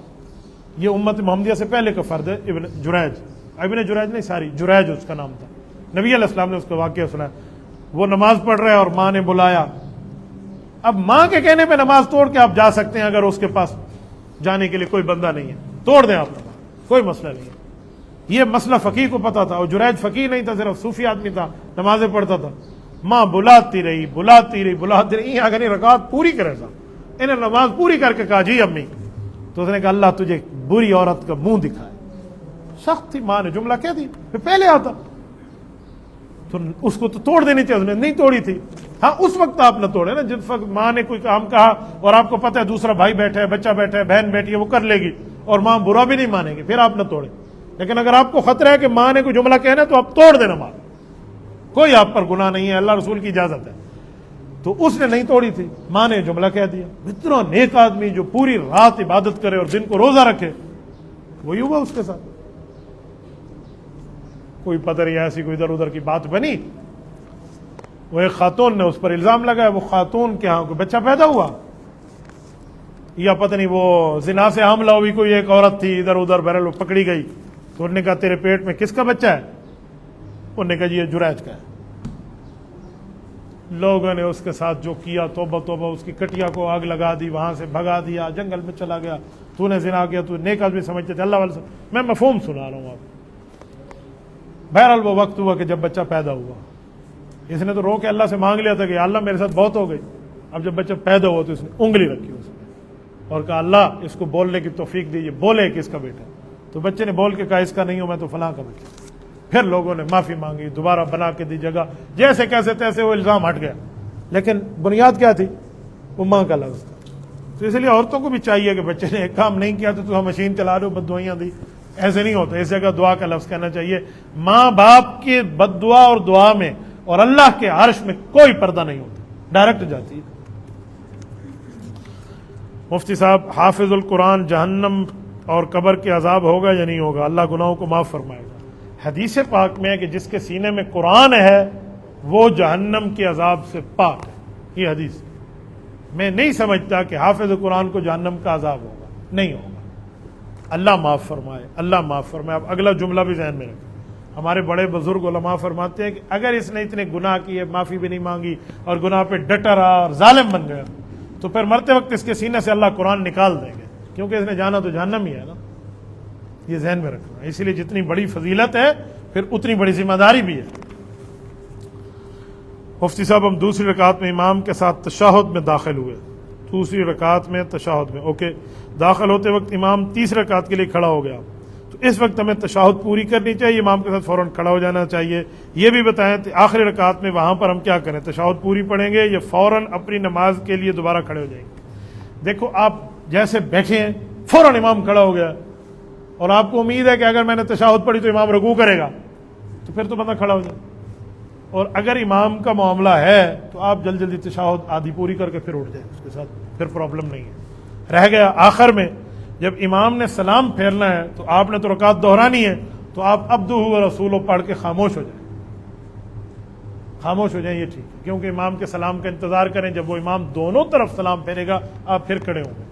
یہ امت محمدیہ سے پہلے کا فرد ہے ابن جریج نہیں، ساری جریج اس کا نام تھا. نبی علیہ السلام نے اس کا واقعہ سنا. وہ نماز پڑھ رہے اور ماں نے بلایا. اب ماں کے کہنے پہ نماز توڑ کے آپ جا سکتے ہیں، اگر اس کے پاس جانے کے لیے کوئی بندہ نہیں ہے توڑ دیں آپ نماز، کوئی مسئلہ نہیں ہے. یہ مسئلہ فقیہ کو پتا تھا، اور جریج فقیہ نہیں تھا، صرف صوفی آدمی تھا، نمازیں پڑھتا تھا. ماں بلاتی رہی یہاں کہ رکعت پوری کرے سا. انہیں نماز پوری کر کے کہا جی امی. تو اس نے کہا اللہ تجھے بری عورت کا منہ دکھائے. سخت تھی ماں نے جملہ کہہ دی. پھر پہلے آتا تو اس کو تو توڑ دینی چاہیے، نہیں توڑی تھی. ہاں اس وقت آپ نہ توڑے نا جس وقت ماں نے کوئی کام کہا اور آپ کو پتا ہے دوسرا بھائی بیٹھا ہے، بچہ بیٹھا ہے، بہن بیٹھی ہے، وہ کر لے گی اور ماں برا بھی نہیں مانے گی، پھر آپ نہ توڑے. لیکن اگر آپ کو خطرہ ہے کہ ماں نے کوئی جملہ کہنا تو آپ توڑ دینا ماں، کوئی آپ پر گناہ نہیں ہے، اللہ رسول کی اجازت ہے. تو اس نے نہیں توڑی تھی، ماں نے جملہ کہہ دیا. اتنا نیک آدمی جو پوری رات عبادت کرے اور دن کو روزہ رکھے، وہی ہوا اس کے ساتھ. کوئی پتہ نہیں ایسی کوئی ادھر ادھر کی بات بنی، وہ ایک خاتون نے اس پر الزام لگایا. وہ خاتون کے ہاں کوئی بچہ پیدا ہوا یا پتہ نہیں وہ زنا سے حاملہ ہوئی، کوئی ایک عورت تھی ادھر ادھر، بہرحال وہ پکڑی گئی. تو انہوں نے کہا تیرے پیٹ میں کس کا بچہ ہے؟ انہوں نے کہا جی یہ جریج کا ہے. لوگوں نے اس کے ساتھ جو کیا، توبہ توبہ، اس کی کٹیا کو آگ لگا دی، وہاں سے بھگا دیا، جنگل میں چلا گیا. تو نے زنا کیا، تو نیک آدمی سمجھتے تھے، اللہ والے سے. میں مفہوم سنا رہا ہوں آپ. بہرحال وہ وقت ہوا کہ جب بچہ پیدا ہوا، اس نے تو رو کے اللہ سے مانگ لیا تھا کہ اللہ میرے ساتھ بہت ہو گئی. اب جب بچہ پیدا ہوا تو اس نے انگلی رکھی اس میں اور کہا اللہ اس کو بولنے کی توفیق دیجیے، بولے کہ اس کا بیٹا. تو بچے نے بول کے کہا اس کا نہیں ہوں میں تو فلاں کا بچہ. پھر لوگوں نے معافی مانگی، دوبارہ بنا کے دی جگہ، جیسے کیسے تیسے وہ الزام ہٹ گیا. لیکن بنیاد کیا تھی؟ وہ ماں کا لفظ تھا. تو اس لیے عورتوں کو بھی چاہیے کہ بچے نے ایک کام نہیں کیا تو ہم مشین چلا رہے ہو، بد دعائیاں دی. ایسے نہیں ہوتا، اس جگہ دعا کا لفظ کہنا چاہیے. ماں باپ کی بد دعا اور دعا میں اور اللہ کے عرش میں کوئی پردہ نہیں ہوتا، ڈائریکٹ جاتی ہے. مفتی صاحب، حافظ القرآن جہنم اور قبر کے عذاب ہوگا یا نہیں ہوگا؟ اللہ گناہوں کو معاف فرمائے گا. حدیث پاک میں ہے کہ جس کے سینے میں قرآن ہے وہ جہنم کے عذاب سے پاک ہے. یہ حدیث. میں نہیں سمجھتا کہ حافظ قرآن کو جہنم کا عذاب ہوگا، نہیں ہوگا. اللہ معاف فرمائے، اللہ معاف فرمائے. اب اگلا جملہ بھی ذہن میں رکھیں. ہمارے بڑے بزرگ علماء فرماتے ہیں کہ اگر اس نے اتنے گناہ کیے، معافی بھی نہیں مانگی اور گناہ پہ ڈٹا رہا اور ظالم بن گیا، تو پھر مرتے وقت اس کے سینے سے اللہ قرآن نکال دیں گے، کیونکہ اس نے جانا تو جہنم ہی ہے نا. یہ ذہن میں رکھنا. اسی لیے جتنی بڑی فضیلت ہے پھر اتنی بڑی ذمہ داری بھی ہے. مفتی صاحب، ہم دوسری رکعت میں امام کے ساتھ تشہد میں داخل ہوئے. دوسری رکعت میں تشہد میں اوکے، داخل ہوتے وقت امام تیسری رکعت کے لیے کھڑا ہو گیا، تو اس وقت ہمیں تشہد پوری کرنی چاہیے، امام کے ساتھ فوراً کھڑا ہو جانا چاہیے؟ یہ بھی بتائیں آخری رکعت میں وہاں پر ہم کیا کریں؟ تشہد پوری پڑھیں گے یا فوراً اپنی نماز کے لیے دوبارہ کھڑے ہو جائیں گے؟ دیکھو آپ جیسے بیٹھے ہیں فوراً امام کھڑا ہو گیا اور آپ کو امید ہے کہ اگر میں نے تشہد پڑھی تو امام رکوع کرے گا، تو پھر تو بندہ کھڑا ہو جائے. اور اگر امام کا معاملہ ہے تو آپ جلدی جلدی تشہد آدھی پوری کر کے پھر اٹھ جائیں اس کے ساتھ، پھر پرابلم نہیں ہے. رہ گیا آخر میں جب امام نے سلام پھیرنا ہے تو آپ نے تو رکعت دہرانی ہے، تو آپ عبدہ و رسولہ پڑھ کے خاموش ہو جائیں، خاموش ہو جائیں. یہ ٹھیک ہے، کیونکہ امام کے سلام کا انتظار کریں. جب وہ امام دونوں طرف سلام پھیرے گا آپ پھر کھڑے ہوں گے.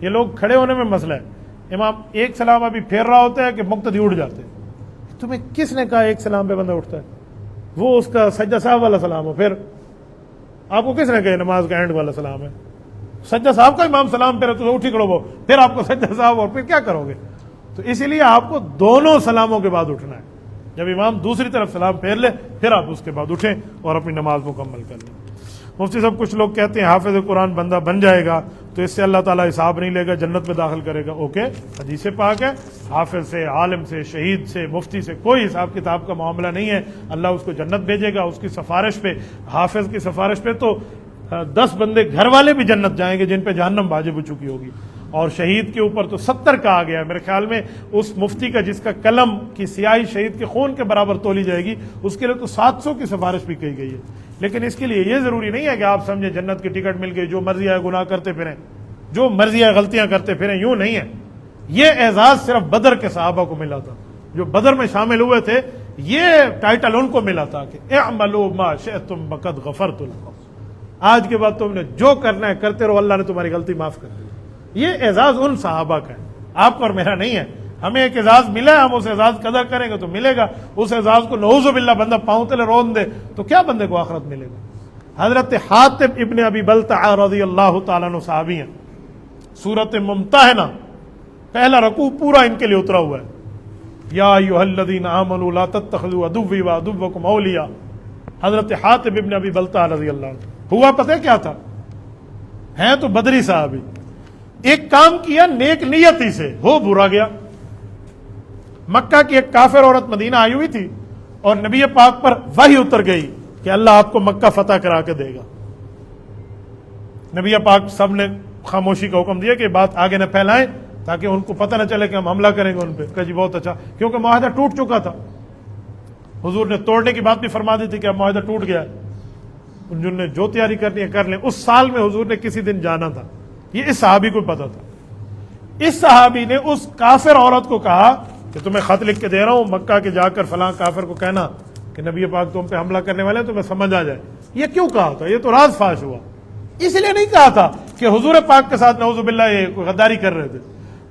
یہ لوگ کھڑے ہونے میں مسئلہ ہے. امام ایک سلام ابھی پھیر رہا ہوتا ہے کہ مقتدی اٹھ جاتے ہیں. تمہیں کس نے کہا ایک سلام پہ بندہ اٹھتا ہے؟ وہ اس کا سجدہ صاحب والا سلام ہو. پھر آپ کو کس نے کہا نماز کا اینڈ والا سلام ہے؟ سجدہ صاحب کا امام سلام پھیرے تو اٹھی کھڑو، وہ پھر آپ کو سجدہ صاحب، اور پھر کیا کرو گے؟ تو اسی لیے آپ کو دونوں سلاموں کے بعد اٹھنا ہے. جب امام دوسری طرف سلام پھیر لے پھر آپ اس کے بعد اٹھیں اور اپنی نماز مکمل کر لیں. مفتی صاحب، کچھ لوگ کہتے ہیں حافظ قرآن بندہ بن جائے گا تو اس سے اللہ تعالیٰ حساب نہیں لے گا، جنت میں داخل کرے گا. اوکے، حدیث پاک ہے حافظ سے، عالم سے، شہید سے، مفتی سے کوئی حساب کتاب کا معاملہ نہیں ہے. اللہ اس کو جنت بھیجے گا اس کی سفارش پہ. حافظ کی سفارش پہ تو 10 بندے گھر والے بھی جنت جائیں گے جن پہ جہنم واجب ہو چکی ہوگی، اور شہید کے اوپر تو 70 کا آ گیا. میرے خیال میں اس مفتی کا جس کا قلم کی سیاہی شہید کے خون کے برابر تولی جائے گی، اس کے لیے تو 700 کی سفارش بھی کہی گئی ہے. لیکن اس کے لیے یہ ضروری نہیں ہے کہ آپ سمجھیں جنت کی ٹکٹ مل گئی، جو مرضی آئے گناہ کرتے پھریں، جو مرضی آئے غلطیاں کرتے پھریں. یوں نہیں ہے. یہ اعزاز صرف بدر کے صحابہ کو ملا تھا، جو بدر میں شامل ہوئے تھے. یہ ٹائٹل ان کو ملا تھا کہ اعملوا ما شئتم فقد غفرت لکم، آج کے بعد تم نے جو کرنا ہے کرتے رہو، اللہ نے تمہاری غلطی معاف کر دی۔ یہ اعزاز ان صحابہ کا ہے، آپ کا اور میرا نہیں ہے۔ ہمیں ایک اعزاز ملا ہے، ہم اس اعزاز قدر کریں گے تو ملے گا، اس اعزاز کو نعوذ باللہ بندہ پاؤں تلے رون دے تو کیا بندے کو آخرت ملے گا۔ حضرت حاتب ابن ابی بلتع رضی اللہ تعالیٰ عنہ صحابی ہیں، سورۃ ممتحنہ پہلا رکوع پورا ان کے لیے اترا ہوا ہے، یا ایھا الذین آمنوا لا تتخذوا عدوی وعدوکم اولیاء۔ حضرت حاتب ابن ابی بلتع رضی اللہ عنہ، ہوا پتہ کیا تھا، ہیں تو بدری صحابی، ایک کام کیا نیک نیتی سے، ہو برا گیا۔ مکہ کی ایک کافر عورت مدینہ آئی ہوئی تھی اور نبی پاک پر وحی اتر گئی کہ اللہ آپ کو مکہ فتح کرا کے دے گا۔ نبی پاک سب نے خاموشی کا حکم دیا کہ بات آگے نہ پھیلائیں تاکہ ان کو پتہ نہ چلے کہ ہم حملہ کریں گے ان پہ۔ کہ جی بہت اچھا، کیونکہ معاہدہ ٹوٹ چکا تھا، حضور نے توڑنے کی بات بھی فرما دی تھی کہ اب معاہدہ ٹوٹ گیا ہے، جن نے جو تیاری کرنی ہے کر لیں۔ اس سال میں حضور نے کسی دن جانا تھا، یہ اس صحابی کو پتا تھا۔ اس صحابی نے اس کافر عورت کو کہا کہ تمہیں خط لکھ کے دے رہا ہوں، مکہ کے جا کر فلاں کافر کو کہنا کہ نبی پاک تم پہ حملہ کرنے والے ہیں، تمہیں سمجھ آ جائے۔ یہ کیوں کہا تھا؟ یہ تو راز فاش ہوا، اس لیے نہیں کہا تھا کہ حضور پاک کے ساتھ نعوذ باللہ یہ غداری کر رہے تھے،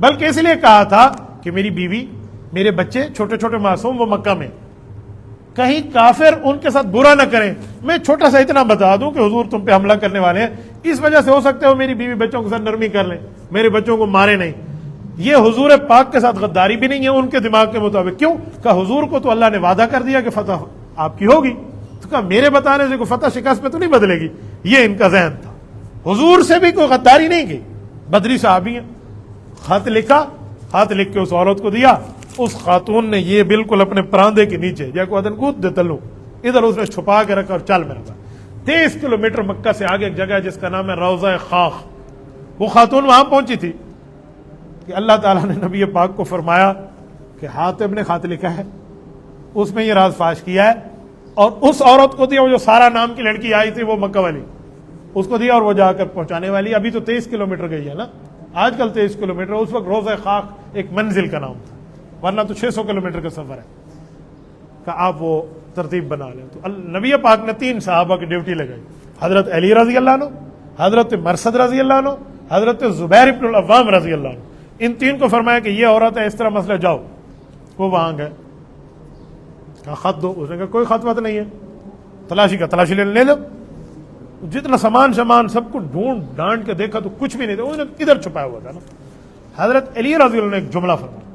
بلکہ اس لیے کہا تھا کہ میری بیوی، میرے بچے چھوٹے چھوٹے معصوم وہ مکہ میں، کہیں کافر ان کے ساتھ برا نہ کریں۔ میں چھوٹا سا اتنا بتا دوں کہ حضور تم پہ حملہ کرنے والے ہیں، اس وجہ سے ہو سکتا ہے وہ میری بیوی بچوں کے ساتھ نرمی کر لیں، میرے بچوں کو مارے نہیں۔ یہ حضور پاک کے ساتھ غداری بھی نہیں ہے ان کے دماغ کے مطابق۔ کیوں؟ کہ حضور کو تو اللہ نے وعدہ کر دیا کہ فتح آپ کی ہوگی، تو کہا میرے بتانے سے کوئی فتح شکست میں تو نہیں بدلے گی، یہ ان کا ذہن تھا۔ حضور سے بھی کوئی غداری نہیں کی، بدری صحابی ہیں۔ خط لکھا، خط لکھ کے اس عورت کو دیا، اس خاتون نے یہ بالکل اپنے پراندے کے نیچے جا کو ادن گود دے تلو ادھر اس نے چھپا کے رکھا اور چل میرا تھا۔ 23 کلومیٹر مکہ سے آگے ایک جگہ ہے جس کا نام ہے روضہ خاخ، وہ خاتون وہاں پہنچی تھی کہ اللہ تعالیٰ نے نبی پاک کو فرمایا کہ حاتب نے خط لکھا ہے، اس میں یہ راز فاش کیا ہے، اور اس عورت کو دیا، وہ جو سارا نام کی لڑکی آئی تھی وہ مکہ والی، اس کو دیا اور وہ جا کر پہنچانے والی۔ ابھی تو 23 کلومیٹر گئی ہے نا، آج کل 23 کلومیٹر، اس وقت روضہ خاک ایک منزل کا نام تھا، ورنہ تو 600 کلومیٹر کا سفر ہے کہ آپ وہ ترتیب بنا لیں۔ تو نبی پاک نے 3 صحابہ کی ڈیوٹی لگائی، حضرت علی رضی اللہ عنہ، حضرت مرثد رضی اللہ عنہ، حضرت زبیر بن العوام رضی اللہ عنہ۔ ان 3 کو فرمایا کہ یہ عورت ہے، اس طرح مسئلہ، جاؤ۔ وہ وہاں گئے، کہا خط دو، اس نے کہا کوئی خط وط نہیں ہے، تلاشی کا تلاشی لے لو۔ جتنا سامان سب کو ڈھونڈ ڈانٹ کے دیکھا تو کچھ بھی نہیں تھا، انہوں نے ادھر چھپایا ہوا تھا نا۔ حضرت علی رضی اللہ عنہ نے ایک جملہ فرمایا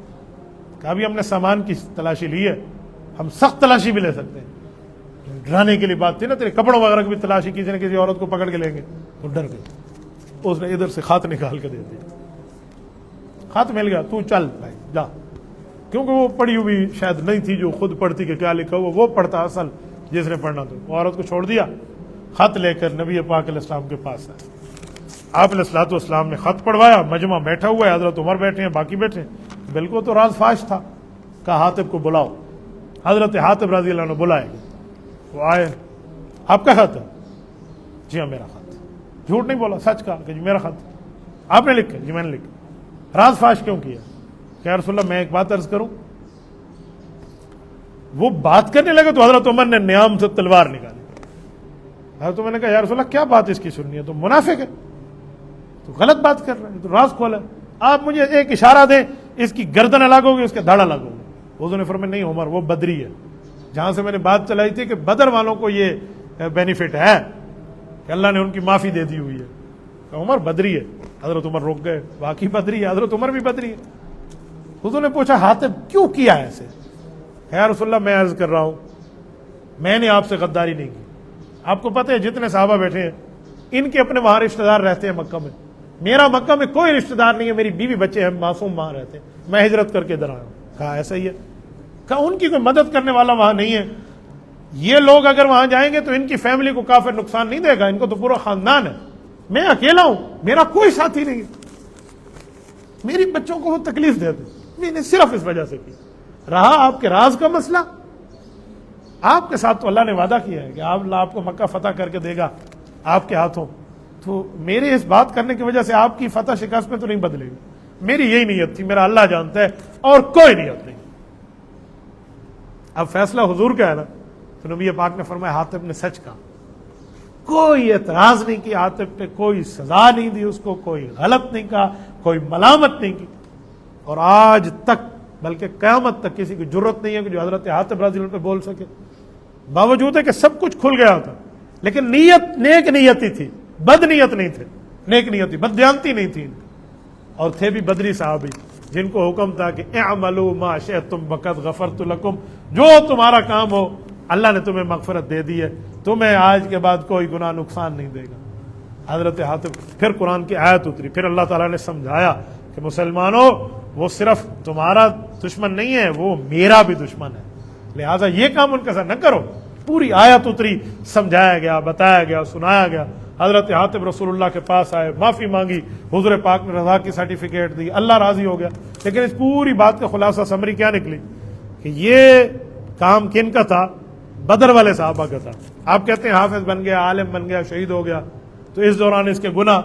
کہ ابھی ہم نے سامان کی تلاشی لی ہے، ہم سخت تلاشی بھی لے سکتے ہیں۔ ڈرانے کے لیے بات تھی نا، تیرے کپڑوں وغیرہ کی بھی تلاشی، کسی نہ کسی عورت کو پکڑ کے لیں گے، وہ ڈر گئی۔ اس نے ادھر سے خط نکال کے دے دیا، خط مل گیا، تو چل بھائی جا، کیونکہ وہ پڑھی ہوئی شاید نہیں تھی جو خود پڑھتی کہ کیا لکھا ہوا، وہ پڑھتا اصل جس نے پڑھنا تھا۔ وہ عورت کو چھوڑ دیا، خط لے کر نبی پاک علیہ السلام کے پاس آئے۔ آپ علیہ الصلوۃ والسلام نے خط پڑھوایا، مجمع بیٹھا ہوا ہے، حضرت عمر بیٹھے ہیں، باقی بیٹھے ہیں، بالکل تو راز فاش تھا۔ کہا حاتب کو بلاؤ، حضرت حاتب رضی اللہ عنہ بلائے گئے، وہ آئے، آپ کا خط ہے؟ جی ہاں میرا خط۔ جھوٹ نہیں بولا، سچ کہا کہ جی میرا خط۔ آپ نے لکھا؟ جی میں نے لکھا۔ راز فاش کیوں کیا؟ کہ یا رسول اللہ میں ایک بات عرض کروں۔ وہ بات کرنے لگے تو حضرت عمر نے نیام سے تلوار نکالی۔ حضرت عمر نے کہا یا رسول اللہ کیا بات اس کی سننی ہے، تو منافق ہے، تو غلط بات کر رہے ہیں، تو راز کھولا ہے، آپ مجھے ایک اشارہ دیں، اس کی گردن الگ ہوگی، اس کے دھڑ الگ ہوگی۔ حضور نے فرمایا نہیں عمر، وہ بدری ہے، جہاں سے میں نے بات چلائی تھی کہ بدر والوں کو یہ بینیفٹ ہے کہ اللہ نے ان کی معافی دے دی ہوئی ہے، کہ عمر بدری ہے۔ حضرت عمر رک گئے، واقعی بدری ہے، حضرت عمر بھی بدری ہے۔ حضور نے پوچھا حاتب کیوں کیا ایسے؟ یا رسول اللہ میں عرض کر رہا ہوں میں نے آپ سے غداری نہیں کی، آپ کو پتہ ہے جتنے صحابہ بیٹھے ہیں ان کے اپنے وہاں رشتہ دار رہتے ہیں مکہ میں، میرا مکہ میں کوئی رشتہ دار نہیں ہے، میری بیوی بچے ہیں معصوم وہاں رہتے ہیں، میں ہجرت کر کے ادھر آیا ہوں۔ کہا ایسا ہی ہے؟ کہا ان کی کوئی مدد کرنے والا وہاں نہیں ہے، یہ لوگ اگر وہاں جائیں گے تو ان کی فیملی کو کافر نقصان نہیں دے گا، ان کو تو پورا خاندان ہے، میں اکیلا ہوں، میرا کوئی ساتھی نہیں ہے، میری بچوں کو وہ تکلیف دیتے، میں نے صرف اس وجہ سے کی۔ رہا آپ کے راز کا مسئلہ، آپ کے ساتھ تو اللہ نے وعدہ کیا ہے کہ اللہ آپ کو مکہ فتح کر کے دے گا آپ کے ہاتھوں، تو میرے اس بات کرنے کی وجہ سے آپ کی فتح شکست میں تو نہیں بدلے گی، میری یہی نیت تھی، میرا اللہ جانتا ہے، اور کوئی نیت نہیں۔ اب فیصلہ حضور کا ہے نا، تو نبی پاک نے فرمایا حاطب نے سچ کہا، کوئی اعتراض نہیں کیا حاطب پہ، کوئی سزا نہیں دی اس کو، کوئی غلط نہیں کہا، کوئی ملامت نہیں کی. اور آج تک بلکہ قیامت تک کسی کی جرت نہیں ہے کہ جو حضرت حاطب رضی اللہ عنہ پہ بول سکے، باوجود ہے کہ سب کچھ کھل گیا تھا، لیکن نیت نیک نیتی تھی، بد نیت نہیں تھے، نیک نیتی، بد دیانتی نہیں تھی. اور تھے بھی بدری صحابی جن کو حکم تھا کہ اعملوا ما شئتم وقد غفرت لکم، جو تمہارا کام ہو اللہ نے تمہیں مغفرت دے دی ہے، تمہیں آج کے بعد کوئی گناہ نقصان نہیں دے گا. حضرت حاطب، پھر قرآن کی آیت اتری، پھر اللہ تعالیٰ نے سمجھایا کہ مسلمانوں وہ صرف تمہارا دشمن نہیں ہے، وہ میرا بھی دشمن ہے، لہٰذا یہ کام ان کے ساتھ نہ کرو. پوری آیت اتری، سمجھایا گیا، بتایا گیا، سنایا گیا. حضرت حاطب رسول اللہ کے پاس آئے، معافی مانگی، حضور پاک نے رضا کی سرٹیفکیٹ دی، اللہ راضی ہو گیا. لیکن اس پوری بات کا خلاصہ سمری کیا نکلی کہ یہ کام کن کا تھا؟ بدر والے صحابہ کا تھا. آپ کہتے ہیں حافظ بن گیا، عالم بن گیا، شہید ہو گیا، تو اس دوران اس کے گناہ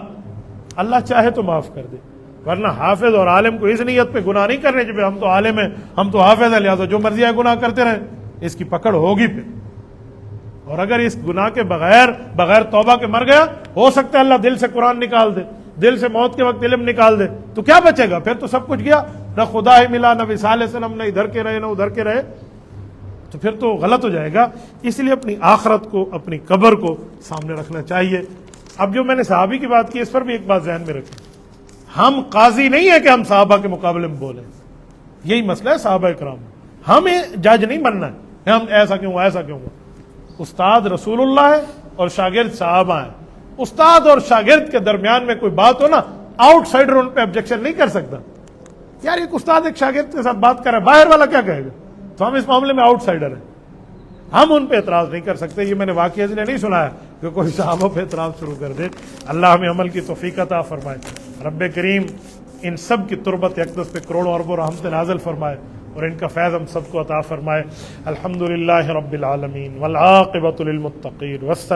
اللہ چاہے تو معاف کر دے، ورنہ حافظ اور عالم کو اس نیت پہ گناہ نہیں کرنے کہ ہم تو عالم ہیں، ہم تو حافظ ہیں، لہٰذا جو مرضی ہے گناہ کرتے رہیں. اس کی پکڑ ہوگی پھر. اور اگر اس گناہ کے بغیر توبہ کے مر گیا، ہو سکتا ہے اللہ دل سے قرآن نکال دے، دل سے موت کے وقت علم نکال دے، تو کیا بچے گا؟ پھر تو سب کچھ گیا، نہ خدا ہی ملا، نہ وصال سنم، نہ ادھر کے رہے نہ ادھر کے رہے، تو پھر تو غلط ہو جائے گا. اس لیے اپنی آخرت کو، اپنی قبر کو سامنے رکھنا چاہیے. اب جو میں نے صحابی کی بات کی، اس پر بھی ایک بات ذہن میں رکھیں، ہم قاضی نہیں ہے کہ ہم صحابہ کے مقابلے میں بولیں. یہی مسئلہ ہے صحابہ کرام، ہمیں جج نہیں بننا ہے کہ ہم ایسا کیوں ایسا کیوں. استاد رسول اللہ ہے اور شاگرد صحابہ ہیں. استاد اور شاگرد کے درمیان میں کوئی بات ہو نا، آؤٹ سائڈر ان پہ آبجیکشن نہیں کر سکتا. یار ایک استاد ایک شاگرد کے ساتھ بات کر رہا ہے، باہر والا کیا کہے گا؟ تو ہم اس معاملے میں آؤٹ سائڈر ہیں، ہم ان پہ اعتراض نہیں کر سکتے. یہ میں نے واقعہ اس لیے نہیں سنایا کہ کوئی صحابہ پہ اعتراض شروع کر دے. اللہ ہمیں عمل کی توفیق عطا فرمائے. رب کریم ان سب کی تربت اقدس پہ کروڑوں اربوں رحمت نازل فرمائے اور ان کا فیض ہم سب کو عطا فرمائے. الحمدللہ رب العالمین والعاقبۃ للمتقین والسلام